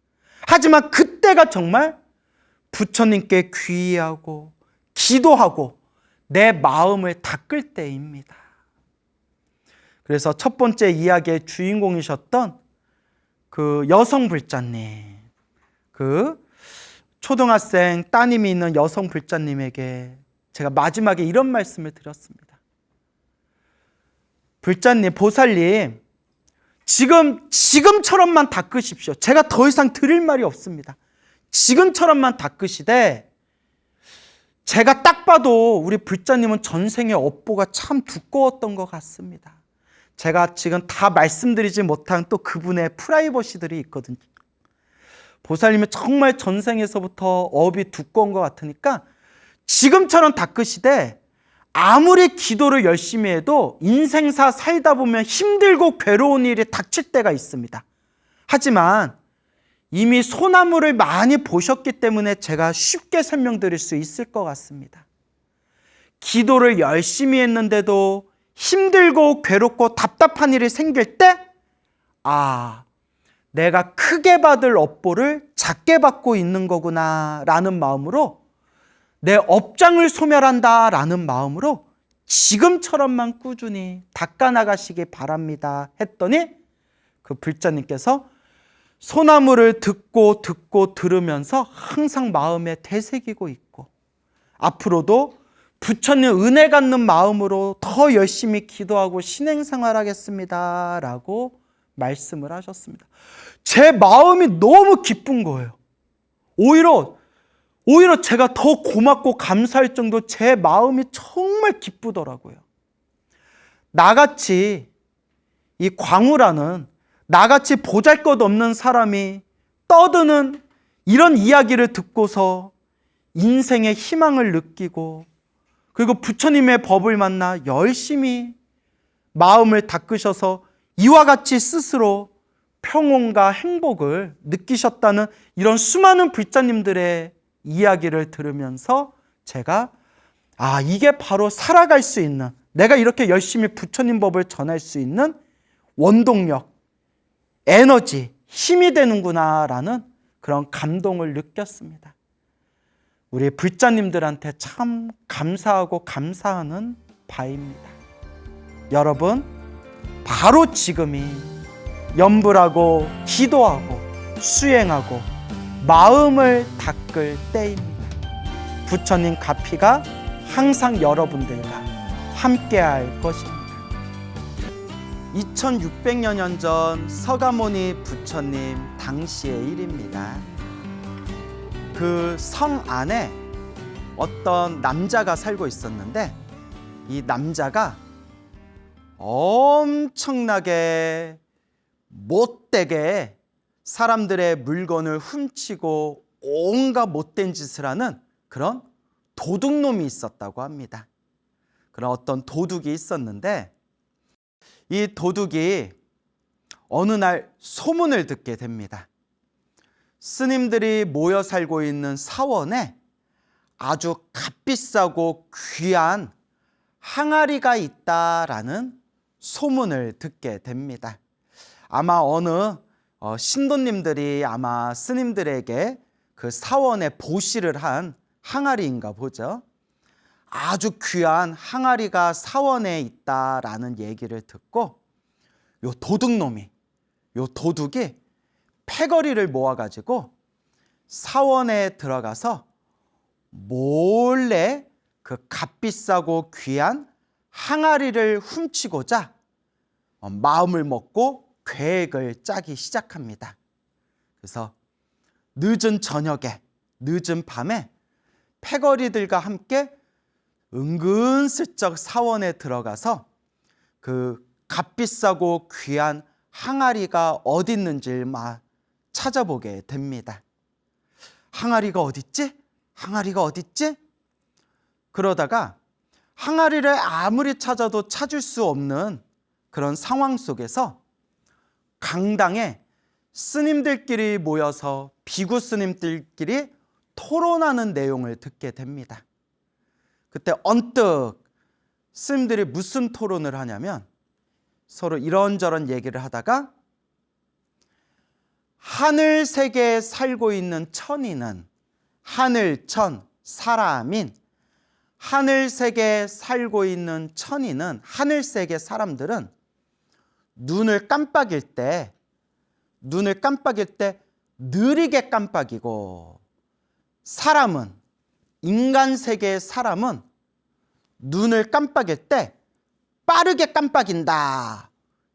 하지만 그때가 정말 부처님께 귀의하고 기도하고 내 마음을 닦을 때입니다. 그래서 첫 번째 이야기의 주인공이셨던 그 여성 불자님, 그 초등학생 따님이 있는 여성 불자님에게 제가 마지막에 이런 말씀을 드렸습니다. 불자님, 보살님, 지금처럼만 닦으십시오. 제가 더 이상 드릴 말이 없습니다. 지금처럼만 닦으시되 제가 딱 봐도 우리 불자님은 전생의 업보가 참 두꺼웠던 것 같습니다. 제가 지금 다 말씀드리지 못한 또 그분의 프라이버시들이 있거든요. 보살님이 정말 전생에서부터 업이 두꺼운 것 같으니까 지금처럼 닦으시되 아무리 기도를 열심히 해도 인생사 살다 보면 힘들고 괴로운 일이 닥칠 때가 있습니다. 하지만 이미 소나무를 많이 보셨기 때문에 제가 쉽게 설명드릴 수 있을 것 같습니다. 기도를 열심히 했는데도 힘들고 괴롭고 답답한 일이 생길 때, 아, 내가 크게 받을 업보를 작게 받고 있는 거구나 라는 마음으로, 내 업장을 소멸한다 라는 마음으로 지금처럼만 꾸준히 닦아나가시기 바랍니다 했더니, 그 불자님께서 소나무를 듣고 들으면서 항상 마음에 되새기고 있고, 앞으로도 부처님 은혜 갖는 마음으로 더 열심히 기도하고 신행생활하겠습니다 라고 말씀을 하셨습니다. 제 마음이 너무 기쁜 거예요. 오히려 제가 더 고맙고 감사할 정도 제 마음이 정말 기쁘더라고요. 나같이 이 광우라는, 나같이 보잘것없는 사람이 떠드는 이런 이야기를 듣고서 인생의 희망을 느끼고, 그리고 부처님의 법을 만나 열심히 마음을 닦으셔서 이와 같이 스스로 평온과 행복을 느끼셨다는 이런 수많은 불자님들의 이야기를 들으면서 제가, 아, 이게 바로 살아갈 수 있는, 내가 이렇게 열심히 부처님 법을 전할 수 있는 원동력, 에너지, 힘이 되는구나 라는 그런 감동을 느꼈습니다. 우리 불자님들한테 참 감사하고 감사하는 바입니다. 여러분, 바로 지금이 염불하고 기도하고 수행하고 마음을 닦을 때입니다. 부처님 가피가 항상 여러분들과 함께할 것입니다. 2600여 년 전 서가모니 부처님 당시의 일입니다. 그 성 안에 어떤 남자가 살고 있었는데, 이 남자가 엄청나게 못되게 사람들의 물건을 훔치고 온갖 못된 짓을 하는 그런 도둑놈이 있었다고 합니다. 그런 어떤 도둑이 있었는데, 이 도둑이 어느 날 소문을 듣게 됩니다. 스님들이 모여 살고 있는 사원에 아주 값비싸고 귀한 항아리가 있다라는 소문을 듣게 됩니다. 아마 어느 신도님들이 아마 스님들에게 그 사원에 보시를 한 항아리인가 보죠. 아주 귀한 항아리가 사원에 있다라는 얘기를 듣고, 요 도둑이 패거리를 모아가지고 사원에 들어가서 몰래 그 값비싸고 귀한 항아리를 훔치고자 마음을 먹고 계획을 짜기 시작합니다. 그래서 늦은 저녁에, 늦은 밤에 패거리들과 함께 은근슬쩍 사원에 들어가서 그 값비싸고 귀한 항아리가 어디 있는지를 막 찾아보게 됩니다. 항아리가 어딨지? 항아리가 어딨지? 그러다가 항아리를 아무리 찾아도 찾을 수 없는 그런 상황 속에서 강당에 스님들끼리 모여서 비구 스님들끼리 토론하는 내용을 듣게 됩니다. 그때 언뜻 스님들이 무슨 토론을 하냐면, 서로 이런저런 얘기를 하다가 하늘 세계에 살고 있는 천인은, 하늘천, 사람인 하늘 세계에 살고 있는 천인은, 하늘 세계 사람들은 눈을 깜빡일 때 느리게 깜빡이고, 사람은, 인간 세계의 사람은 눈을 깜빡일 때 빠르게 깜빡인다.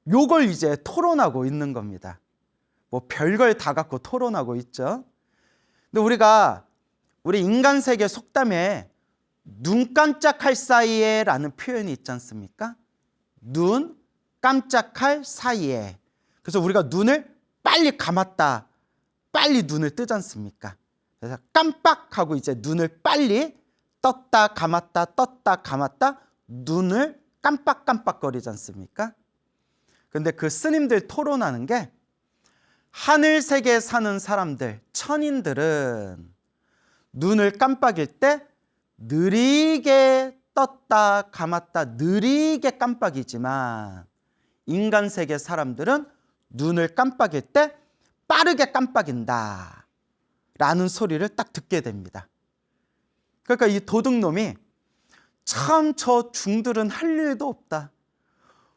요걸 이제 토론하고 있는 겁니다. 뭐 별걸 다 갖고 토론하고 있죠. 근데 우리 인간 세계 속담에 눈 깜짝할 사이에 라는 표현이 있지 않습니까? 눈 깜짝할 사이에. 그래서 우리가 눈을 빨리 감았다, 빨리 눈을 뜨지 않습니까? 그래서 깜빡하고 이제 눈을 빨리 떴다 감았다 떴다 감았다 눈을 깜빡깜빡거리지 않습니까? 근데 그 스님들 토론하는 게, 하늘 세계에 사는 사람들, 천인들은 눈을 깜빡일 때 느리게 떴다 감았다 느리게 깜빡이지만 인간 세계 사람들은 눈을 깜빡일 때 빠르게 깜빡인다 라는 소리를 딱 듣게 됩니다. 그러니까 이 도둑놈이 참 저 중들은 할 일도 없다.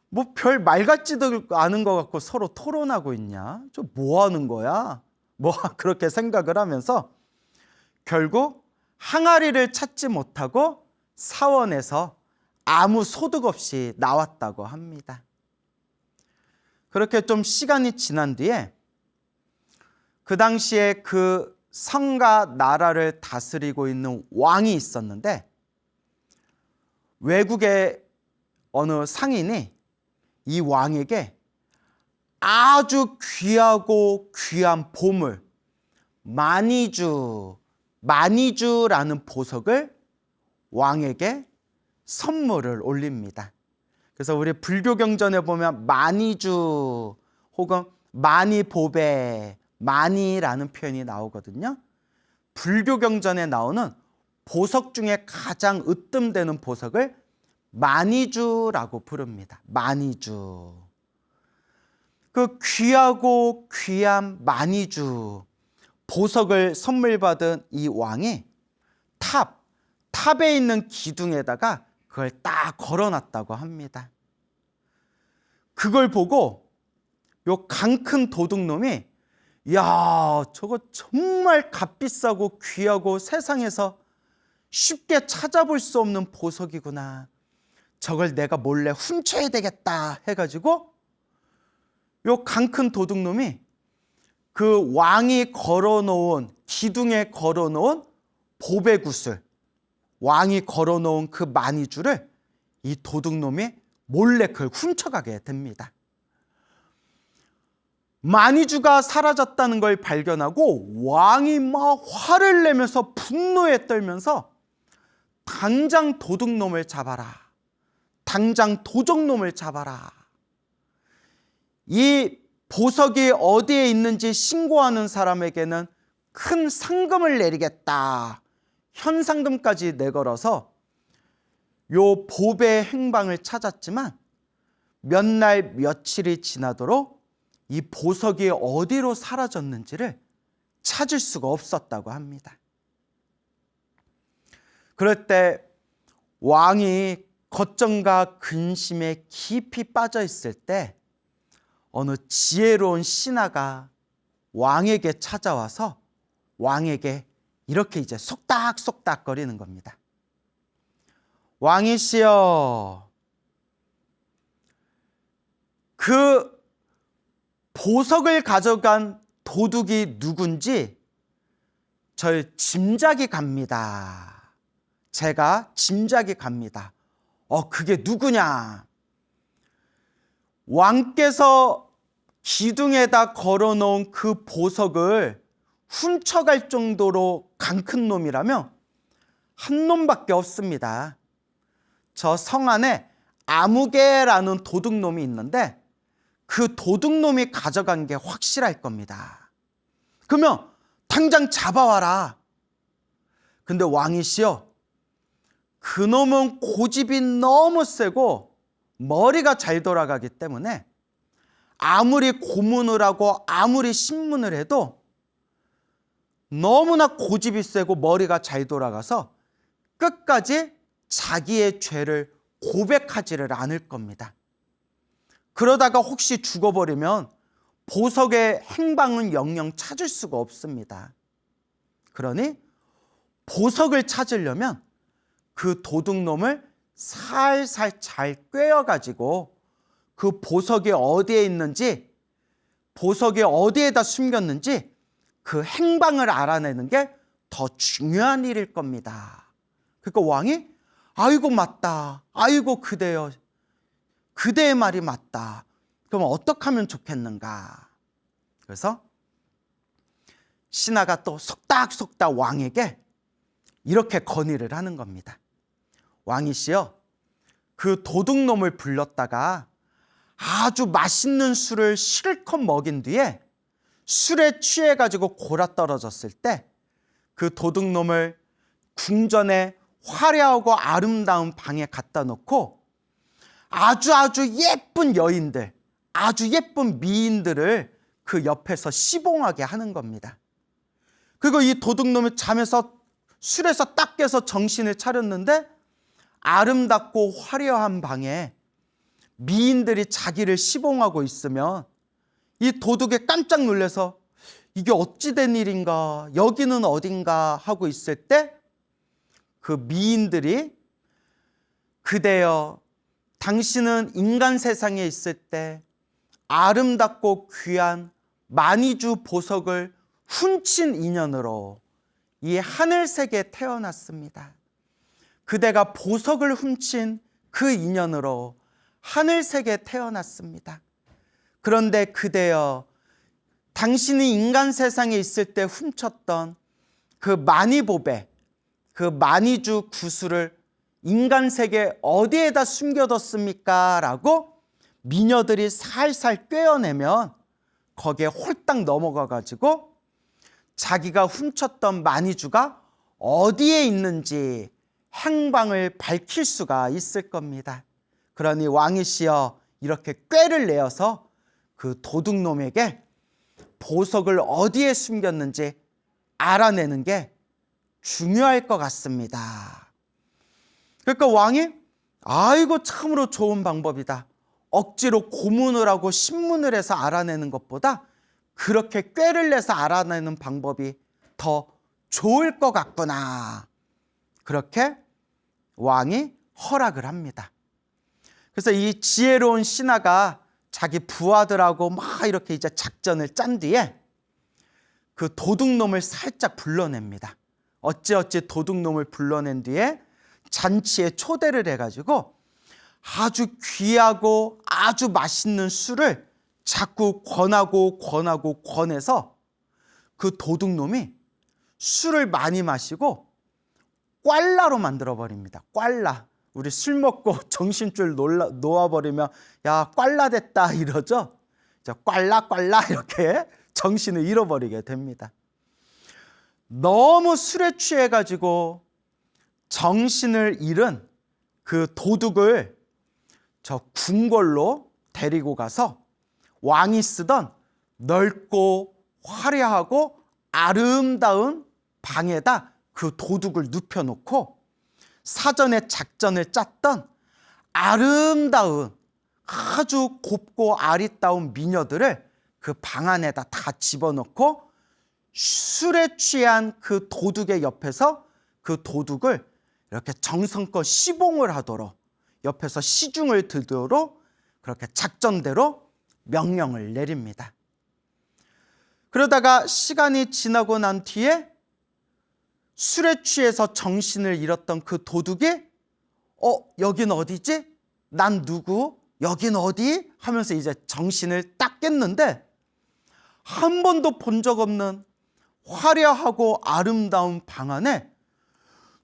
뭐 별 말 같지도 않은 것 같고 서로 토론하고 있냐? 저 뭐 하는 거야? 뭐 그렇게 생각을 하면서 결국 항아리를 찾지 못하고 사원에서 아무 소득 없이 나왔다고 합니다. 그렇게 좀 시간이 지난 뒤에 그 당시에 그 성과 나라를 다스리고 있는 왕이 있었는데 외국의 어느 상인이 이 왕에게 아주 귀하고 귀한 보물 마니주라는 보석을 왕에게 선물을 올립니다. 그래서 우리 불교 경전에 보면 마니주 혹은 마니보배 마니라는 표현이 나오거든요. 불교 경전에 나오는 보석 중에 가장 으뜸되는 보석을 마니주라고 부릅니다. 마니주. 그 귀하고 귀한 마니주 보석을 선물 받은 이 왕이 탑에 있는 기둥에다가 그걸 딱 걸어놨다고 합니다. 그걸 보고 요 강 큰 도둑놈이 야, 저거 정말 값비싸고 귀하고 세상에서 쉽게 찾아볼 수 없는 보석이구나. 저걸 내가 몰래 훔쳐야 되겠다 해가지고 요 강 큰 도둑놈이 그 왕이 걸어놓은 기둥에 걸어놓은 보배구슬 왕이 걸어놓은 그 마니주를 이 도둑놈이 몰래 그걸 훔쳐가게 됩니다. 마니주가 사라졌다는 걸 발견하고 왕이 막 화를 내면서 분노에 떨면서 당장 도둑놈을 잡아라. 당장 도적놈을 잡아라. 이 보석이 어디에 있는지 신고하는 사람에게는 큰 상금을 내리겠다. 현상금까지 내걸어서 요 보배 행방을 찾았지만 몇 날 며칠이 지나도록 이 보석이 어디로 사라졌는지를 찾을 수가 없었다고 합니다. 그럴 때 왕이 걱정과 근심에 깊이 빠져 있을 때 어느 지혜로운 신하가 왕에게 찾아와서 왕에게 이렇게 이제 속닥속닥 거리는 겁니다. 왕이시여, 그 보석을 가져간 도둑이 누군지 절 짐작이 갑니다. 제가 짐작이 갑니다. 그게 누구냐? 왕께서 기둥에다 걸어놓은 그 보석을 훔쳐갈 정도로 강 큰 놈이라면 한 놈밖에 없습니다. 저 성 안에 아무개라는 도둑놈이 있는데 그 도둑놈이 가져간 게 확실할 겁니다. 그러면 당장 잡아와라. 근데 왕이시여, 그놈은 고집이 너무 세고 머리가 잘 돌아가기 때문에 아무리 고문을 하고 아무리 신문을 해도 너무나 고집이 세고 머리가 잘 돌아가서 끝까지 자기의 죄를 고백하지를 않을 겁니다. 그러다가 혹시 죽어버리면 보석의 행방은 영영 찾을 수가 없습니다. 그러니 보석을 찾으려면 그 도둑놈을 살살 잘 꿰어가지고 그 보석이 어디에 있는지, 보석이 어디에다 숨겼는지 그 행방을 알아내는 게 더 중요한 일일 겁니다. 그러니까 왕이 아이고 맞다. 아이고 그대여. 그대의 말이 맞다. 그럼 어떻게 하면 좋겠는가? 그래서 신하가 또 속닥속닥 왕에게 이렇게 건의를 하는 겁니다. 왕이시여, 그 도둑놈을 불렀다가 아주 맛있는 술을 실컷 먹인 뒤에 술에 취해가지고 골아떨어졌을 때 그 도둑놈을 궁전에 화려하고 아름다운 방에 갖다 놓고 아주 예쁜 여인들, 아주 예쁜 미인들을 그 옆에서 시봉하게 하는 겁니다. 그리고 이 도둑놈이 술에서 딱 깨서 정신을 차렸는데 아름답고 화려한 방에 미인들이 자기를 시봉하고 있으면 이 도둑이 깜짝 놀라서 이게 어찌 된 일인가, 여기는 어딘가 하고 있을 때 그 미인들이 그대여, 당신은 인간 세상에 있을 때 아름답고 귀한 만이주 보석을 훔친 인연으로 이 하늘색에 태어났습니다. 그대가 보석을 훔친 그 인연으로 하늘색에 태어났습니다. 그런데 그대여, 당신이 인간 세상에 있을 때 훔쳤던 그 만이보배, 그 만이주 구슬을 인간 세계 어디에다 숨겨뒀습니까? 라고 미녀들이 살살 꿰어내면 거기에 홀딱 넘어가 가지고 자기가 훔쳤던 만이주가 어디에 있는지 행방을 밝힐 수가 있을 겁니다. 그러니 왕이시여, 이렇게 꾀를 내어서 그 도둑놈에게 보석을 어디에 숨겼는지 알아내는 게 중요할 것 같습니다. 그러니까 왕이 아이고 참으로 좋은 방법이다. 억지로 고문을 하고 신문을 해서 알아내는 것보다 그렇게 꾀를 내서 알아내는 방법이 더 좋을 것 같구나. 그렇게 왕이 허락을 합니다. 그래서 이 지혜로운 신하가 자기 부하들하고 막 이렇게 이제 작전을 짠 뒤에 그 도둑놈을 살짝 불러냅니다. 어찌어찌 도둑놈을 불러낸 뒤에 잔치에 초대를 해가지고 아주 귀하고 아주 맛있는 술을 자꾸 권해서 그 도둑놈이 술을 많이 마시고 꽐라로 만들어버립니다. 꽐라. 우리 술 먹고 정신줄 놓아버리면 야 꽐라 됐다 이러죠. 꽐라 이렇게 정신을 잃어버리게 됩니다. 너무 술에 취해가지고 정신을 잃은 그 도둑을 저 궁궐로 데리고 가서 왕이 쓰던 넓고 화려하고 아름다운 방에다 그 도둑을 눕혀놓고 사전에 작전을 짰던 아름다운 아주 곱고 아리따운 미녀들을 그 방 안에다 다 집어넣고 술에 취한 그 도둑의 옆에서 그 도둑을 이렇게 정성껏 시봉을 하도록 옆에서 시중을 들도록 그렇게 작전대로 명령을 내립니다. 그러다가 시간이 지나고 난 뒤에 술에 취해서 정신을 잃었던 그 도둑이 여긴 어디지? 난 누구? 여긴 어디? 하면서 이제 정신을 딱 깼는데 한 번도 본 적 없는 화려하고 아름다운 방 안에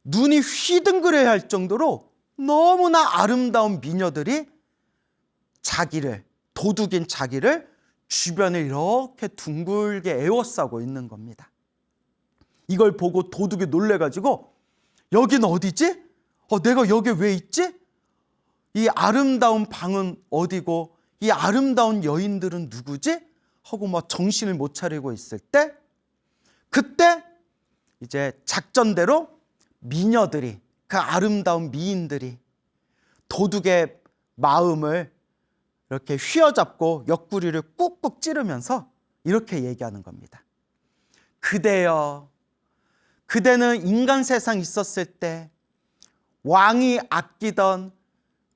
눈이 휘둥그레야 할 정도로 너무나 아름다운 미녀들이 도둑인 자기를 주변에 이렇게 둥글게 에워싸고 있는 겁니다. 이걸 보고 도둑이 놀래가지고 여긴 어디지? 내가 여기 왜 있지? 이 아름다운 방은 어디고 이 아름다운 여인들은 누구지? 하고 막 정신을 못 차리고 있을 때 그때 이제 작전대로 미녀들이 그 아름다운 미인들이 도둑의 마음을 이렇게 휘어잡고 옆구리를 꾹꾹 찌르면서 이렇게 얘기하는 겁니다. 그대여, 그대는 인간 세상 있었을 때 왕이 아끼던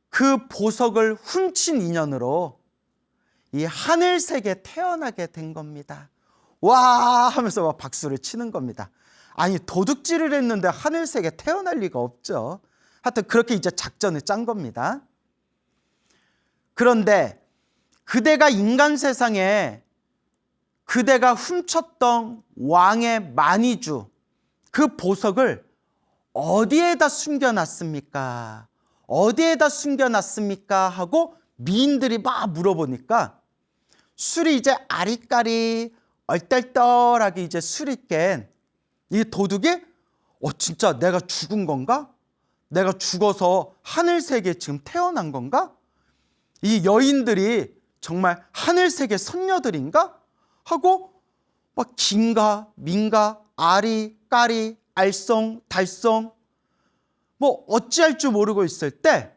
그 보석을 훔친 인연으로 이 하늘색에 태어나게 된 겁니다. 와 하면서 막 박수를 치는 겁니다. 아니 도둑질을 했는데 하늘색에 태어날 리가 없죠. 하여튼 그렇게 이제 작전을 짠 겁니다. 그런데 그대가 인간 세상에 그대가 훔쳤던 왕의 만이주 그 보석을 어디에다 숨겨놨습니까? 어디에다 숨겨놨습니까? 하고 미인들이 막 물어보니까 술이 이제 아리까리 얼떨떨하게 이제 술이 깬 이 도둑이 진짜 내가 죽은 건가? 내가 죽어서 하늘세계에 지금 태어난 건가? 이 여인들이 정말 하늘세계 선녀들인가? 하고 막 긴가 민가 아리 까리 알쏭 달쏭 뭐 어찌할 줄 모르고 있을 때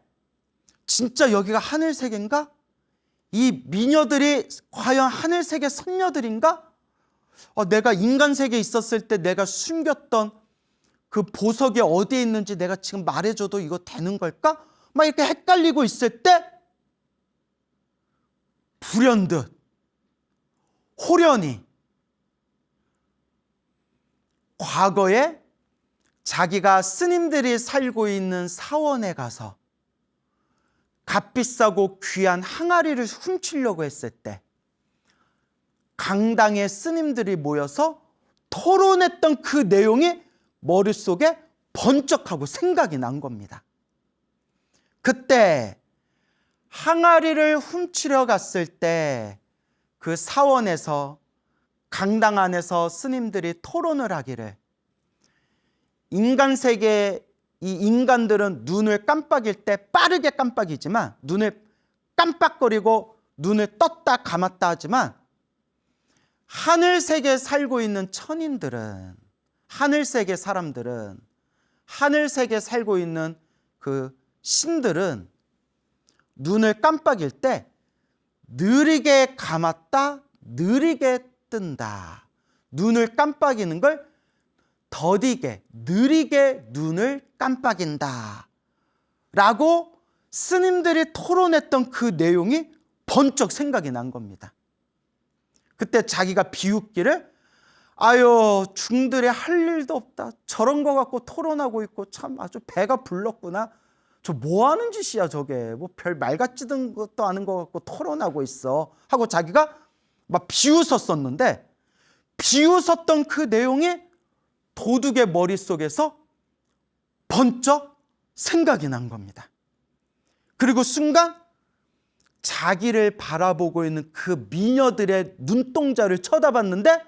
진짜 여기가 하늘세계인가? 이 미녀들이 과연 하늘세계 선녀들인가? 내가 인간세계에 있었을 때 내가 숨겼던 그 보석이 어디에 있는지 내가 지금 말해줘도 이거 되는 걸까? 막 이렇게 헷갈리고 있을 때 불현듯 호련히 과거에 자기가 스님들이 살고 있는 사원에 가서 값비싸고 귀한 항아리를 훔치려고 했을 때 강당에 스님들이 모여서 토론했던 그 내용이 머릿속에 번쩍하고 생각이 난 겁니다. 그때 항아리를 훔치려 갔을 때 그 사원에서 강당 안에서 스님들이 토론을 하기를 인간 세계 이 인간들은 눈을 깜빡일 때 빠르게 깜빡이지만 눈을 깜빡거리고 눈을 떴다 감았다 하지만 하늘세계에 살고 있는 천인들은 하늘세계 사람들은 하늘세계에 살고 있는 그 신들은 눈을 깜빡일 때 느리게 감았다 느리게 뜬다. 눈을 깜빡이는 걸 더디게 느리게 눈을 깜빡인다 라고 스님들이 토론했던 그 내용이 번쩍 생각이 난 겁니다. 그때 자기가 비웃기를 아유 중들이 할 일도 없다. 저런 거 갖고 토론하고 있고 참 아주 배가 불렀구나. 저 뭐 하는 짓이야 저게. 뭐 별 말 같지도 것도 않은 거 갖고 토론하고 있어. 하고 자기가 막 비웃었었는데 비웃었던 그 내용이 도둑의 머릿속에서 번쩍 생각이 난 겁니다. 그리고 순간 자기를 바라보고 있는 그 미녀들의 눈동자를 쳐다봤는데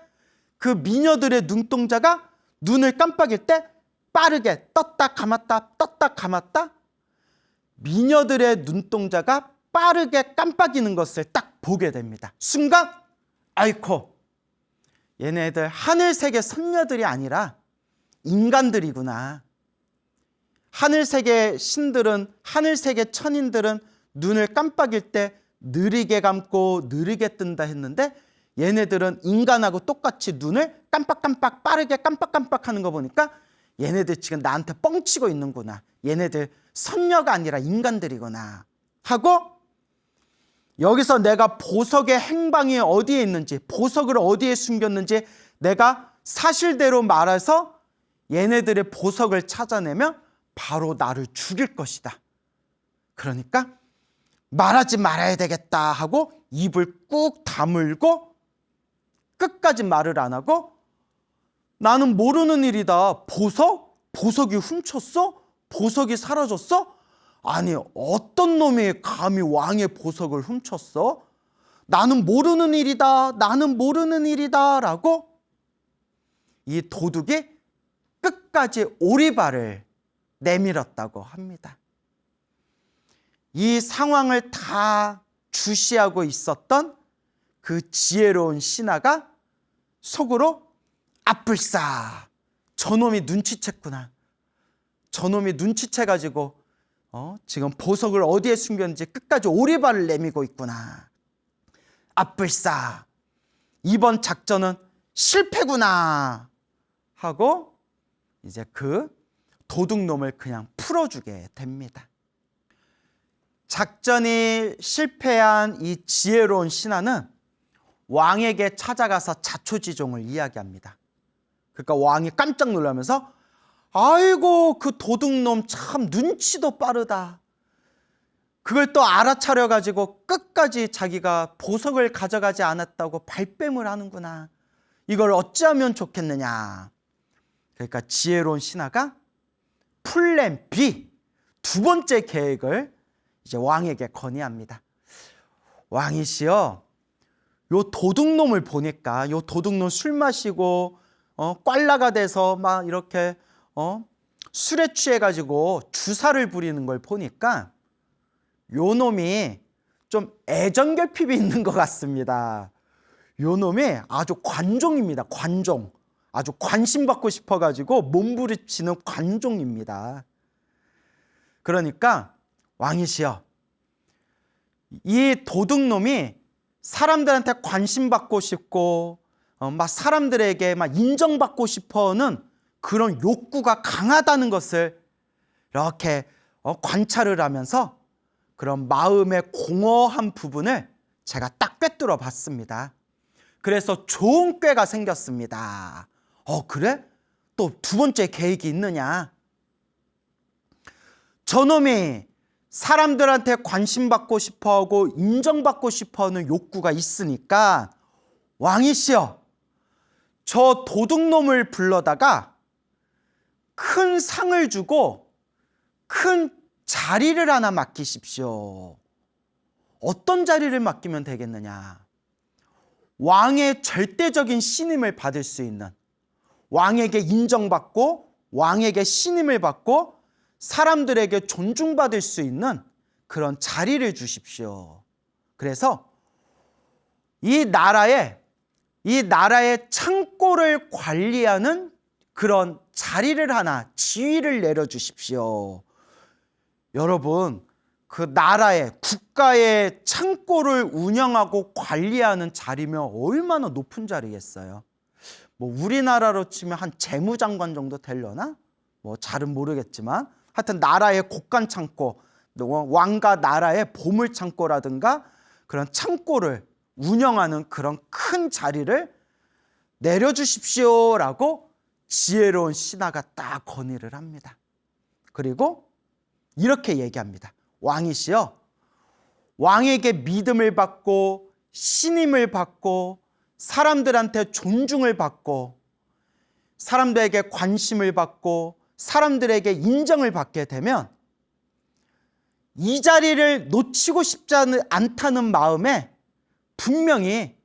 그 미녀들의 눈동자가 눈을 깜빡일 때 빠르게 떴다 감았다 미녀들의 눈동자가 빠르게 깜빡이는 것을 딱 보게 됩니다. 순간 아이코 얘네들 하늘세계 선녀들이 아니라 인간들이구나. 하늘세계 신들은 하늘세계 천인들은 눈을 깜빡일 때 느리게 감고 느리게 뜬다 했는데 얘네들은 인간하고 똑같이 눈을 깜빡깜빡 빠르게 깜빡깜빡 하는 거 보니까 얘네들 지금 나한테 뻥치고 있는구나. 얘네들 선녀가 아니라 인간들이구나 하고 여기서 내가 보석의 행방이 어디에 있는지 보석을 어디에 숨겼는지 내가 사실대로 말해서 얘네들의 보석을 찾아내면 바로 나를 죽일 것이다. 그러니까 말하지 말아야 되겠다 하고 입을 꾹 다물고 끝까지 말을 안 하고 나는 모르는 일이다. 보석이 훔쳤어? 보석이 사라졌어? 아니 어떤 놈이 감히 왕의 보석을 훔쳤어? 나는 모르는 일이다. 나는 모르는 일이다 라고 이 도둑이 끝까지 오리발을 내밀었다고 합니다. 이 상황을 다 주시하고 있었던 그 지혜로운 신하가 속으로 아뿔싸 저놈이 눈치챘구나. 저놈이 눈치채가지고 지금 보석을 어디에 숨겼는지 끝까지 오리발을 내밀고 있구나. 아뿔싸 이번 작전은 실패구나 하고 이제 그 도둑놈을 그냥 풀어주게 됩니다. 작전이 실패한 이 지혜로운 신하는 왕에게 찾아가서 자초지종을 이야기합니다. 그러니까 왕이 깜짝 놀라면서 아이고 그 도둑놈 참 눈치도 빠르다. 그걸 또 알아차려가지고 끝까지 자기가 보석을 가져가지 않았다고 발뺌을 하는구나. 이걸 어찌하면 좋겠느냐. 그러니까 지혜로운 신하가 플랜 B 두 번째 계획을 이제 왕에게 건의합니다. 왕이시여, 요 도둑놈을 보니까 요 도둑놈 술 마시고 꽐라가 돼서 막 이렇게 술에 취해가지고 주사를 부리는 걸 보니까 요 놈이 좀 애정결핍이 있는 것 같습니다. 요 놈이 아주 관종입니다. 관종. 아주 관심받고 싶어가지고 몸부림치는 관종입니다. 그러니까 왕이시여, 이 도둑놈이 사람들한테 관심받고 싶고 막 사람들에게 막 인정받고 싶어하는 그런 욕구가 강하다는 것을 이렇게 관찰을 하면서 그런 마음의 공허한 부분을 제가 딱 꿰뚫어 봤습니다. 그래서 좋은 꾀가 생겼습니다. 그래? 또 두 번째 계획이 있느냐? 저놈이 사람들한테 관심받고 싶어하고 인정받고 싶어하는 욕구가 있으니까 왕이시여, 저 도둑놈을 불러다가 큰 상을 주고 큰 자리를 하나 맡기십시오. 어떤 자리를 맡기면 되겠느냐? 왕의 절대적인 신임을 받을 수 있는, 왕에게 인정받고 왕에게 신임을 받고 사람들에게 존중받을 수 있는 그런 자리를 주십시오. 그래서 이 나라의 창고를 관리하는 그런 자리를 하나, 지위를 내려주십시오. 여러분, 그 나라의, 국가의 창고를 운영하고 관리하는 자리면 얼마나 높은 자리겠어요? 뭐 우리나라로 치면 한 재무장관 정도 되려나? 뭐 잘은 모르겠지만 하여튼 나라의 곳간 창고, 왕과 나라의 보물 창고라든가 그런 창고를 운영하는 그런 큰 자리를 내려주십시오라고 지혜로운 신하가 딱 건의를 합니다. 그리고 이렇게 얘기합니다. 왕이시여, 왕에게 믿음을 받고 신임을 받고 사람들한테 존중을 받고 사람들에게 관심을 받고 사람들에게 인정을 받게 되면 이 자리를 놓치고 싶지 않다는 마음에 분명히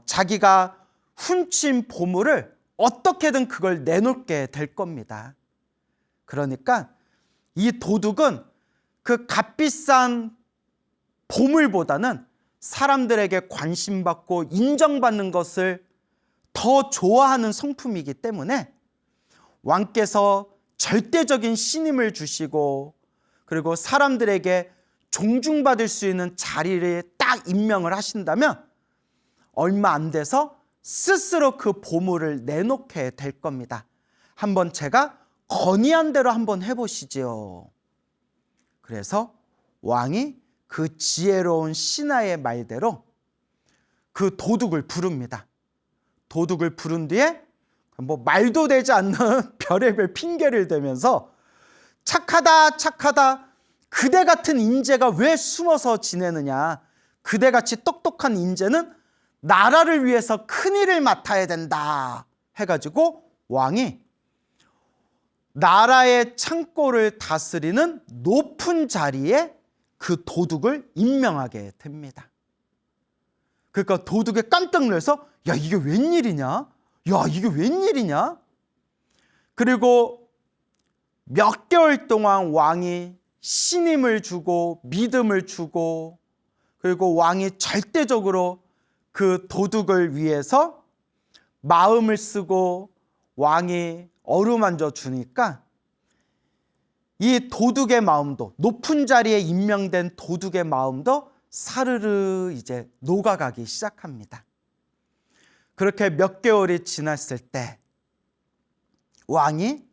자기가 훔친 보물을 어떻게든 그걸 내놓게 될 겁니다. 그러니까 이 도둑은 그 값비싼 보물보다는 사람들에게 관심받고 인정받는 것을 더 좋아하는 성품이기 때문에 왕께서 절대적인 신임을 주시고 그리고 사람들에게 존중받을 수 있는 자리를 딱 임명을 하신다면 얼마 안 돼서 스스로 그 보물을 내놓게 될 겁니다. 한번 제가 건의한 대로 한번 해보시죠. 그래서 왕이 그 지혜로운 신하의 말대로 그 도둑을 부릅니다. 도둑을 부른 뒤에 뭐 말도 되지 않는 별의별 핑계를 대면서 착하다 착하다, 그대 같은 인재가 왜 숨어서 지내느냐, 그대같이 똑똑한 인재는 나라를 위해서 큰일을 맡아야 된다 해가지고 왕이 나라의 창고를 다스리는 높은 자리에 그 도둑을 임명하게 됩니다. 그러니까 도둑이 깜짝 놀라서 야, 이게 웬일이냐? 야, 이게 웬일이냐? 그리고 몇 개월 동안 왕이 신임을 주고 믿음을 주고 그리고 왕이 절대적으로 그 도둑을 위해서 마음을 쓰고 왕이 어루만져 주니까 이 도둑의 마음도, 높은 자리에 임명된 도둑의 마음도 사르르 이제 녹아가기 시작합니다. 그렇게 몇 개월이 지났을 때 왕이,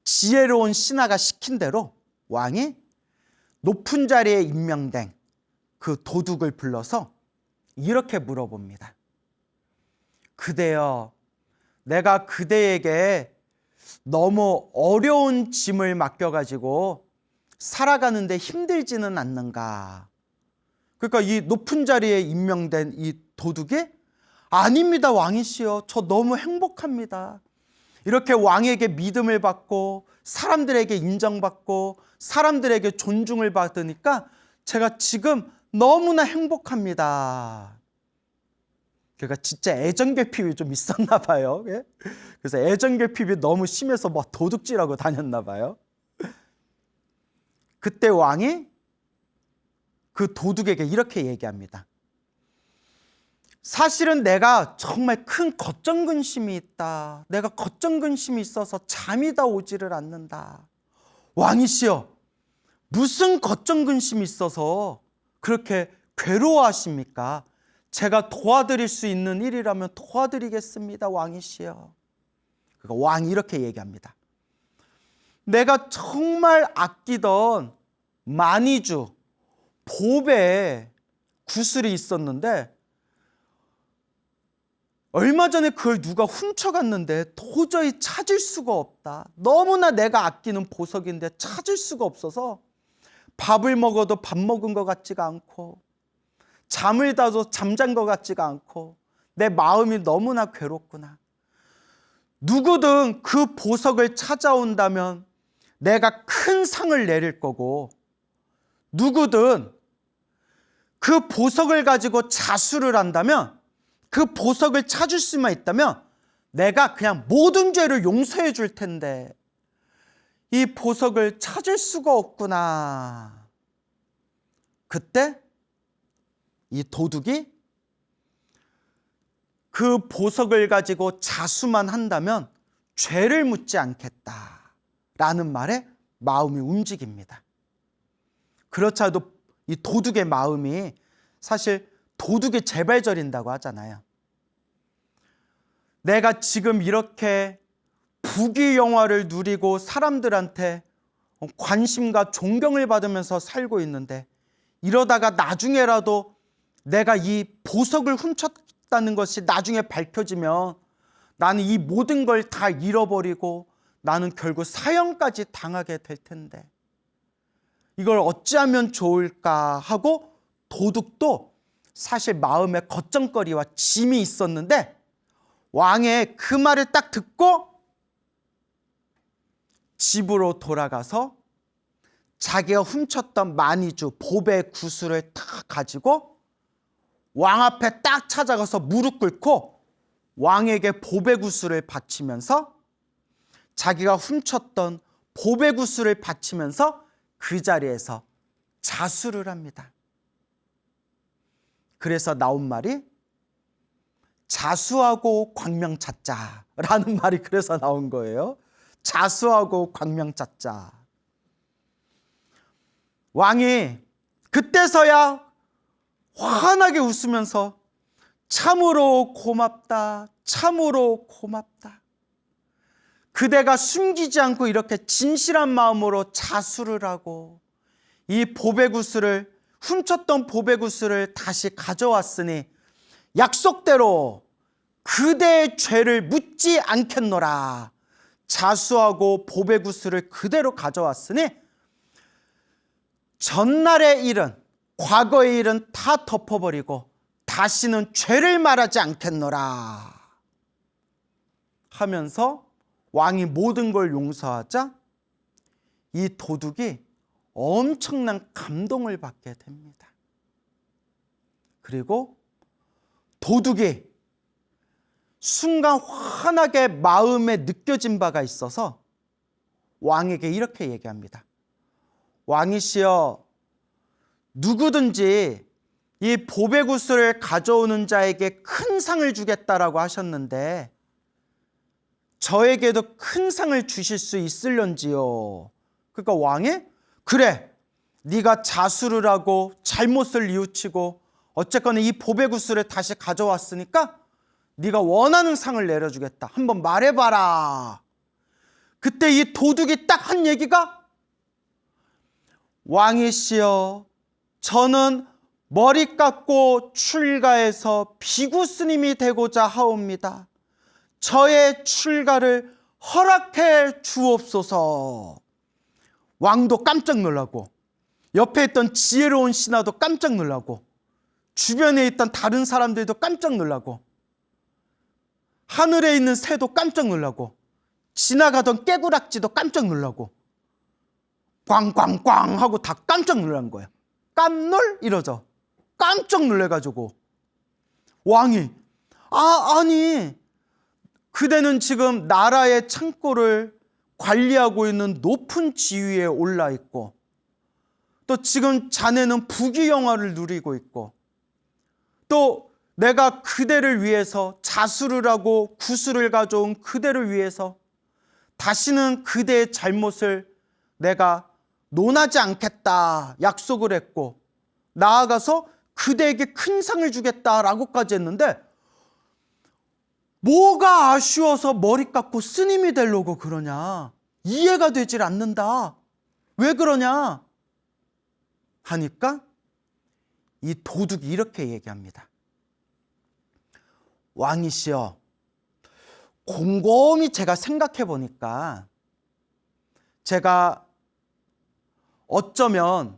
지혜로운 신하가 시킨 대로 왕이 높은 자리에 임명된 그 도둑을 불러서 이렇게 물어봅니다. 그대여, 내가 그대에게 너무 어려운 짐을 맡겨가지고 살아가는데 힘들지는 않는가? 그러니까 이 높은 자리에 임명된 이 도둑이 아닙니다, 왕이시여. 저 너무 행복합니다. 이렇게 왕에게 믿음을 받고 사람들에게 인정받고 사람들에게 존중을 받으니까 제가 지금 너무나 행복합니다. 그러니까 진짜 애정결핍이 좀 있었나 봐요. 그래서 애정결핍이 너무 심해서 막 도둑질하고 다녔나 봐요. 그때 왕이 그 도둑에게 이렇게 얘기합니다. 사실은 내가 정말 큰 겉정근심이 있다. 내가 겉정근심이 있어서 잠이 다 오지를 않는다. 왕이시여, 무슨 겉정근심이 있어서 그렇게 괴로워하십니까? 제가 도와드릴 수 있는 일이라면 도와드리겠습니다, 왕이시여. 그러니까 왕이 이렇게 얘기합니다. 내가 정말 아끼던 마니주, 보배 구슬이 있었는데 얼마 전에 그걸 누가 훔쳐갔는데 도저히 찾을 수가 없다. 너무나 내가 아끼는 보석인데 찾을 수가 없어서 밥을 먹어도 밥 먹은 것 같지가 않고 잠을 자도 잠잔 것 같지가 않고 내 마음이 너무나 괴롭구나. 누구든 그 보석을 찾아온다면 내가 큰 상을 내릴 거고, 누구든 그 보석을 가지고 자수를 한다면, 그 보석을 찾을 수만 있다면 내가 그냥 모든 죄를 용서해 줄 텐데 이 보석을 찾을 수가 없구나. 그때 이 도둑이 그 보석을 가지고 자수만 한다면 죄를 묻지 않겠다라는 말에 마음이 움직입니다. 그렇지 않아도 이 도둑의 마음이, 사실 도둑이 재발절인다고 하잖아요. 내가 지금 이렇게 부귀영화를 누리고 사람들한테 관심과 존경을 받으면서 살고 있는데 이러다가 나중에라도 내가 이 보석을 훔쳤다는 것이 나중에 밝혀지면 나는 이 모든 걸 다 잃어버리고 나는 결국 사형까지 당하게 될 텐데 이걸 어찌하면 좋을까 하고 도둑도 사실 마음에 걱정거리와 짐이 있었는데 왕의 그 말을 딱 듣고 집으로 돌아가서 자기가 훔쳤던 마니주, 보배 구슬을 딱 가지고 왕 앞에 딱 찾아가서 무릎 꿇고 왕에게 보배 구슬을 바치면서 자기가 훔쳤던 보배 구슬을 바치면서 그 자리에서 자수를 합니다. 그래서 나온 말이 자수하고 광명 찾자라는 말이 그래서 나온 거예요. 자수하고 광명 찾자. 왕이 그때서야 환하게 웃으면서 참으로 고맙다, 참으로 고맙다. 그대가 숨기지 않고 이렇게 진실한 마음으로 자수를 하고 이 보배구슬을, 훔쳤던 보배구슬을 다시 가져왔으니 약속대로 그대의 죄를 묻지 않겠노라. 자수하고 보배구슬을 그대로 가져왔으니 전날의 일은, 과거의 일은 다 덮어버리고 다시는 죄를 말하지 않겠노라 하면서 왕이 모든 걸 용서하자 이 도둑이 엄청난 감동을 받게 됩니다. 그리고 도둑이 순간 환하게 마음에 느껴진 바가 있어서 왕에게 이렇게 얘기합니다. 왕이시여, 누구든지 이 보배구슬을 가져오는 자에게 큰 상을 주겠다라고 하셨는데 저에게도 큰 상을 주실 수 있을런지요. 그러니까 왕이 그래, 네가 자수를 하고 잘못을 뉘우치고 어쨌거나 이 보배구슬을 다시 가져왔으니까 네가 원하는 상을 내려주겠다. 한번 말해봐라. 그때 이 도둑이 딱 한 얘기가 왕이시여, 저는 머리 깎고 출가해서 비구 스님이 되고자 하옵니다. 저의 출가를 허락해 주옵소서. 왕도 깜짝 놀라고 옆에 있던 지혜로운 신하도 깜짝 놀라고 주변에 있던 다른 사람들도 깜짝 놀라고 하늘에 있는 새도 깜짝 놀라고 지나가던 깨구락지도 깜짝 놀라고 꽝꽝꽝 하고 다 깜짝 놀란 거예요. 깜놀? 이러죠. 깜짝 놀래가지고 왕이 아니 그대는 지금 나라의 창고를 관리하고 있는 높은 지위에 올라 있고 또 지금 자네는 부귀영화를 누리고 있고, 또 내가 그대를 위해서 자수를 하고 구슬을 가져온 그대를 위해서 다시는 그대의 잘못을 내가 논하지 않겠다 약속을 했고, 나아가서 그대에게 큰 상을 주겠다라고까지 했는데, 뭐가 아쉬워서 머리 깎고 스님이 되려고 그러냐? 이해가 되질 않는다. 왜 그러냐? 하니까 이 도둑이 이렇게 얘기합니다. 왕이시여, 곰곰이 제가 생각해 보니까 제가 어쩌면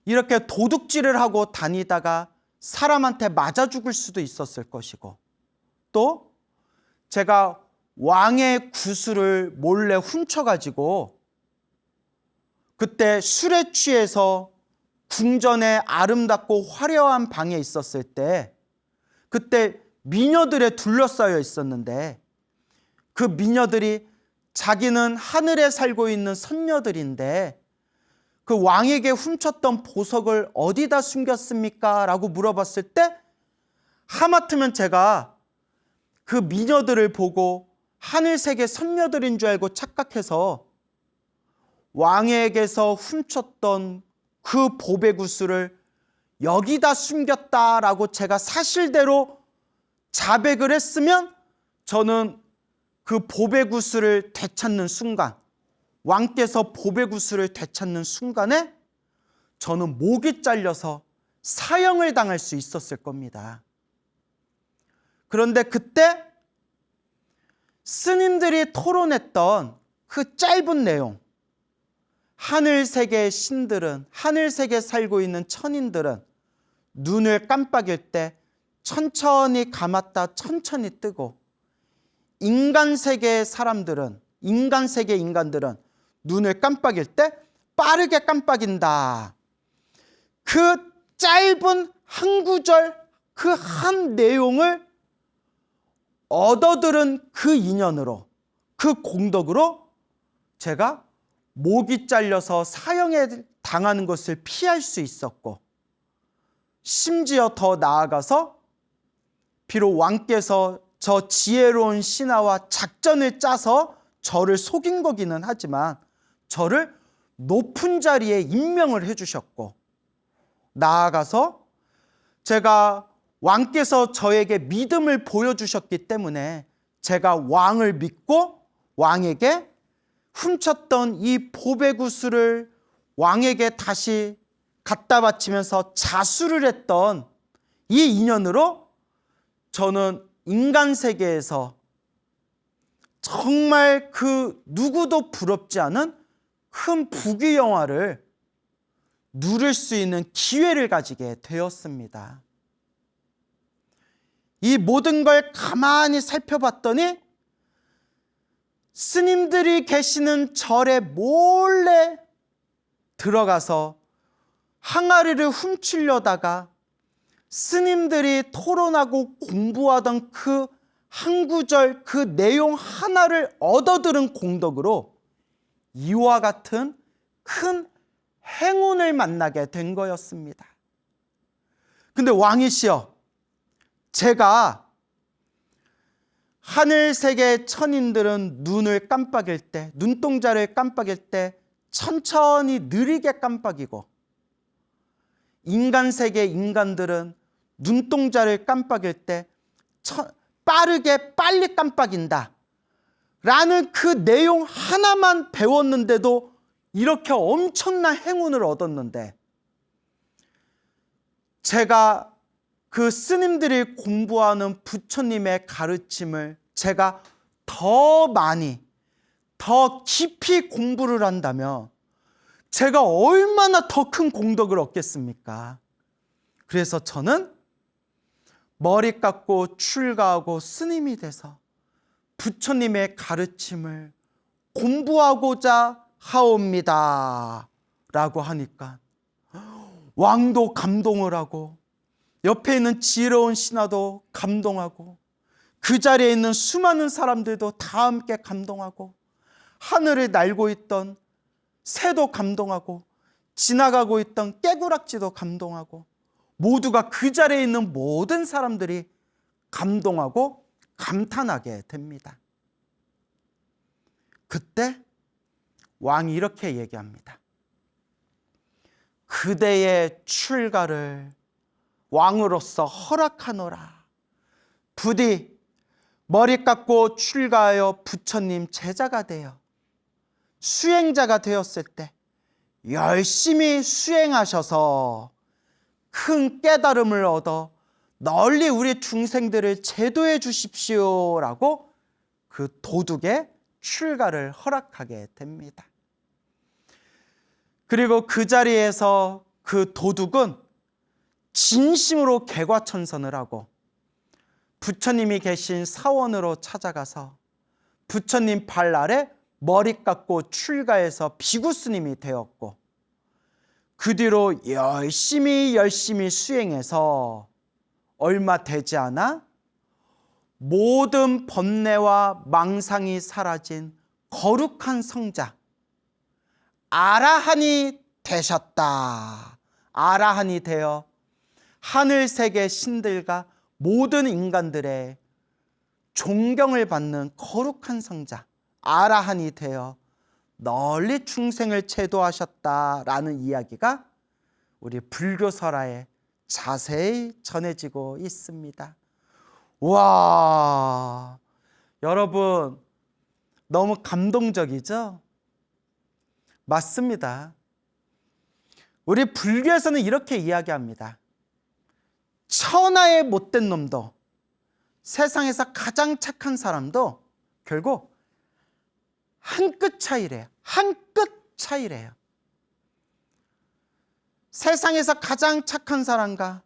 이렇게 도둑질을 하고 다니다가 사람한테 맞아 죽을 수도 있었을 것이고, 또 제가 왕의 구슬을 몰래 훔쳐가지고 그때 술에 취해서 궁전의 아름답고 화려한 방에 있었을 때, 그때 미녀들에 둘러싸여 있었는데, 그 미녀들이 자기는 하늘에 살고 있는 선녀들인데 그 왕에게 훔쳤던 보석을 어디다 숨겼습니까? 라고 물어봤을 때, 하마터면 제가 그 미녀들을 보고 하늘색의 선녀들인 줄 알고 착각해서 왕에게서 훔쳤던 그 보배구슬을 여기다 숨겼다라고 제가 사실대로 자백을 했으면, 저는 그 보배구슬을 되찾는 순간, 왕께서 보배구슬을 되찾는 순간에 저는 목이 잘려서 사형을 당할 수 있었을 겁니다. 그런데 그때 스님들이 토론했던 그 짧은 내용, 하늘세계의 신들은, 하늘세계에 살고 있는 천인들은 눈을 깜빡일 때 천천히 감았다 천천히 뜨고, 인간세계의 사람들은, 인간세계 인간들은 눈을 깜빡일 때 빠르게 깜빡인다. 그 짧은 한 구절, 그 한 내용을 얻어들은 그 인연으로, 그 공덕으로 제가 목이 잘려서 사형에 당하는 것을 피할 수 있었고, 심지어 더 나아가서 비록 왕께서 저 지혜로운 신하와 작전을 짜서 저를 속인 거기는 하지만 저를 높은 자리에 임명을 해주셨고, 나아가서 제가 왕께서 저에게 믿음을 보여주셨기 때문에 제가 왕을 믿고 왕에게 훔쳤던 이 보배구슬을 왕에게 다시 갖다 바치면서 자수를 했던 이 인연으로 저는 인간 세계에서 정말 그 누구도 부럽지 않은 큰 부귀영화를 누릴 수 있는 기회를 가지게 되었습니다. 이 모든 걸 가만히 살펴봤더니 스님들이 계시는 절에 몰래 들어가서 항아리를 훔치려다가 스님들이 토론하고 공부하던 그 한 구절, 그 내용 하나를 얻어들은 공덕으로 이와 같은 큰 행운을 만나게 된 거였습니다. 근데 왕이시여, 제가 하늘세계 천인들은 눈을 깜빡일 때, 눈동자를 깜빡일 때 천천히 느리게 깜빡이고, 인간세계 인간들은 눈동자를 깜빡일 때 빠르게 빨리 깜빡인다 라는 그 내용 하나만 배웠는데도 이렇게 엄청난 행운을 얻었는데, 제가 그 스님들이 공부하는 부처님의 가르침을 제가 더 많이, 더 깊이 공부를 한다면 제가 얼마나 더 큰 공덕을 얻겠습니까? 그래서 저는 머리 깎고 출가하고 스님이 돼서 부처님의 가르침을 공부하고자 하옵니다 라고 하니까 왕도 감동을 하고, 옆에 있는 지혜로운 신하도 감동하고, 그 자리에 있는 수많은 사람들도 다 함께 감동하고, 하늘을 날고 있던 새도 감동하고, 지나가고 있던 깨구락지도 감동하고 모두가 그 자리에 있는 모든 사람들이 감동하고 감탄하게 됩니다. 그때 왕이 이렇게 얘기합니다. 그대의 출가를 왕으로서 허락하노라. 부디 머리 깎고 출가하여 부처님 제자가 되어 수행자가 되었을 때 열심히 수행하셔서 큰 깨달음을 얻어 널리 우리 중생들을 제도해 주십시오라고 그 도둑의 출가를 허락하게 됩니다. 그리고 그 자리에서 그 도둑은 진심으로 개과천선을 하고 부처님이 계신 사원으로 찾아가서 부처님 발 아래 머리 깎고 출가해서 비구스님이 되었고, 그 뒤로 열심히 수행해서 얼마 되지 않아 모든 번뇌와 망상이 사라진 거룩한 성자 아라한이 되셨다. 아라한이 되어 하늘세계 신들과 모든 인간들의 존경을 받는 거룩한 성자 아라한이 되어 널리 중생을 제도하셨다라는 이야기가 우리 불교설화에 자세히 전해지고 있습니다. 와, 여러분 너무 감동적이죠? 맞습니다. 우리 불교에서는 이렇게 이야기합니다. 천하의 못된 놈도 세상에서 가장 착한 사람도 결국 한 끗 차이래요. 한 끗 차이래요. 세상에서 가장 착한 사람과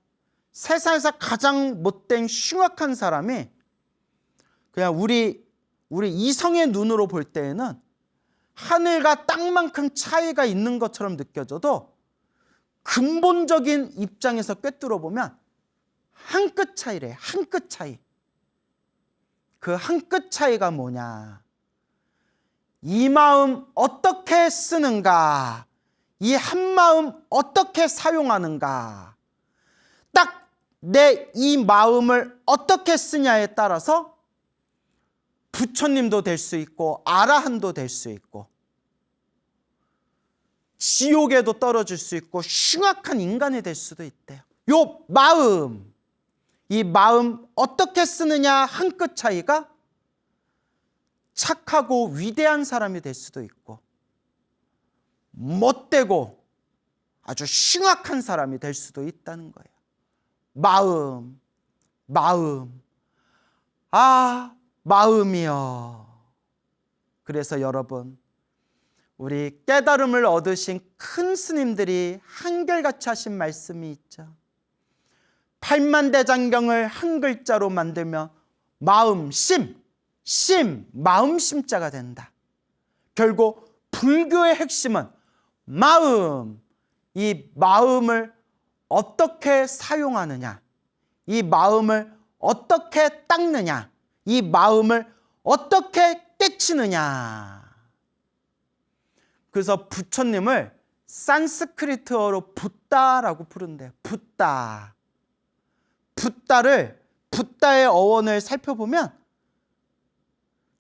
세상에서 가장 못된 흉악한 사람이 그냥 우리 이성의 눈으로 볼 때에는 하늘과 땅만큼 차이가 있는 것처럼 느껴져도 근본적인 입장에서 꿰뚫어 보면 한 끗 차이래요. 한 끗 차이. 그 한 끗 차이가 뭐냐? 이 마음 어떻게 쓰는가? 이 한 마음 어떻게 사용하는가? 딱 내 이 마음을 어떻게 쓰냐에 따라서 부처님도 될 수 있고 아라한도 될 수 있고 지옥에도 떨어질 수 있고 흉악한 인간이 될 수도 있대요. 요 마음, 이 마음 어떻게 쓰느냐 한 끗 차이가 착하고 위대한 사람이 될 수도 있고 못되고 아주 흉악한 사람이 될 수도 있다는 거예요. 마음. 아, 마음이요. 그래서 여러분, 우리 깨달음을 얻으신 큰 스님들이 한결같이 하신 말씀이 있죠. 팔만대장경을 한 글자로 만들면 마음심, 마음심자가 된다. 결국 불교의 핵심은 마음, 이 마음을 어떻게 사용하느냐, 이 마음을 어떻게 닦느냐, 이 마음을 어떻게 깨치느냐. 그래서 부처님을 산스크리트어로 붓다라고 부른대요. 붓다의 어원을 살펴보면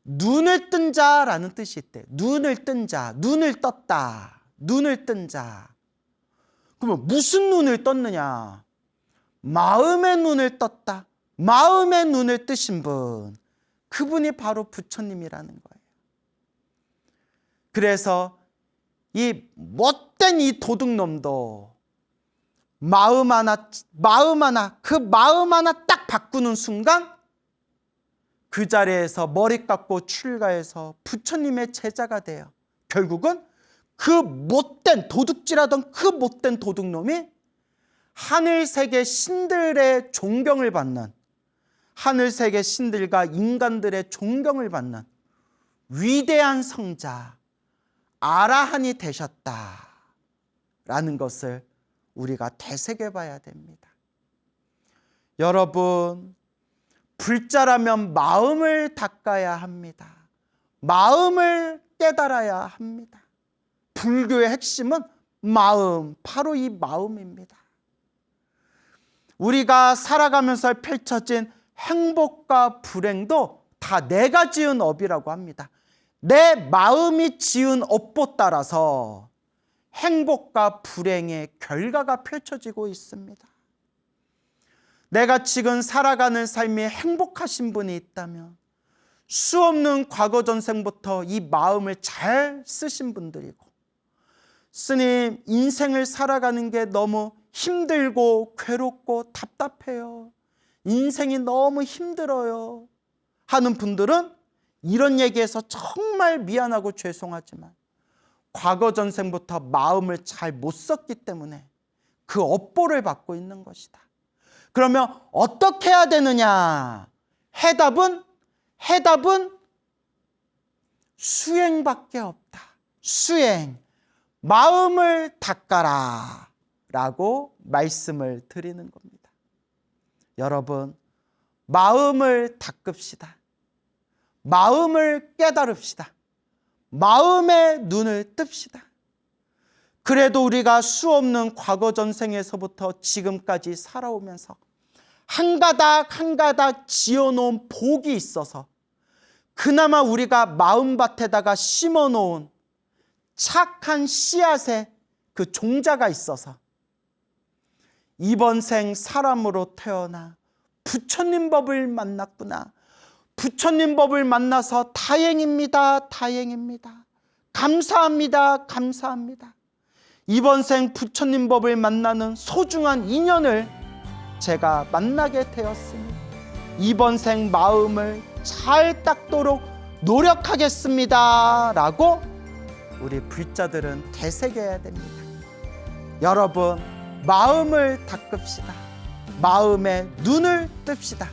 눈을 뜬 자라는 뜻이 있대. 눈을 뜬 자, 눈을 떴다, 눈을 뜬 자. 그러면 무슨 눈을 떴느냐? 마음의 눈을 떴다. 마음의 눈을 뜨신 분, 그분이 바로 부처님이라는 거예요. 그래서 이 못된 이 도둑놈도 마음 하나 딱 바꾸는 순간 그 자리에서 머리 깎고 출가해서 부처님의 제자가 돼요. 결국은 그 못된 도둑질하던 그 못된 도둑놈이 하늘세계 신들의 존경을 받는, 하늘세계 신들과 인간들의 존경을 받는 위대한 성자 아라한이 되셨다라는 것을 우리가 되새겨봐야 됩니다. 여러분, 불자라면 마음을 닦아야 합니다. 마음을 깨달아야 합니다. 불교의 핵심은 마음, 바로 이 마음입니다. 우리가 살아가면서 펼쳐진 행복과 불행도 다 내가 지은 업이라고 합니다. 내 마음이 지은 업보 따라서 행복과 불행의 결과가 펼쳐지고 있습니다. 내가 지금 살아가는 삶이 행복하신 분이 있다면 수없는 과거 전생부터 이 마음을 잘 쓰신 분들이고, 스님, 인생을 살아가는 게 너무 힘들고 괴롭고 답답해요, 인생이 너무 힘들어요 하는 분들은 이런 얘기해서 정말 미안하고 죄송하지만 과거 전생부터 마음을 잘 못 썼기 때문에 그 업보를 받고 있는 것이다. 그러면 어떻게 해야 되느냐? 해답은 수행밖에 없다. 수행. 마음을 닦아라 라고 말씀을 드리는 겁니다. 여러분, 마음을 닦읍시다. 마음을 깨달읍시다. 마음의 눈을 뜹시다. 그래도 우리가 수없는 과거 전생에서부터 지금까지 살아오면서 한 가닥 한 가닥 지어놓은 복이 있어서 그나마 우리가 마음밭에다가 심어놓은 착한 씨앗의 그 종자가 있어서 이번 생 사람으로 태어나 부처님 법을 만났구나, 부처님 법을 만나서 다행입니다, 다행입니다, 감사합니다, 감사합니다, 이번 생 부처님 법을 만나는 소중한 인연을 제가 만나게 되었으니 이번 생 마음을 잘 닦도록 노력하겠습니다 라고 우리 불자들은 되새겨야 됩니다. 여러분, 마음을 닦읍시다. 마음의 눈을 뜹시다.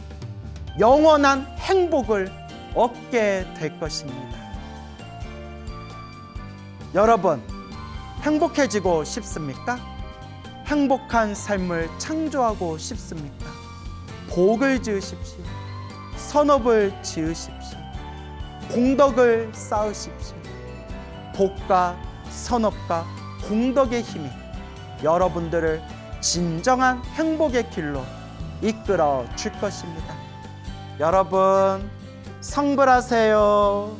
영원한 행복을 얻게 될 것입니다. 여러분, 행복해지고 싶습니까? 행복한 삶을 창조하고 싶습니까? 복을 지으십시오. 선업을 지으십시오. 공덕을 쌓으십시오. 복과 선업과 공덕의 힘이 여러분들을 진정한 행복의 길로 이끌어 줄 것입니다. 여러분, 성불하세요.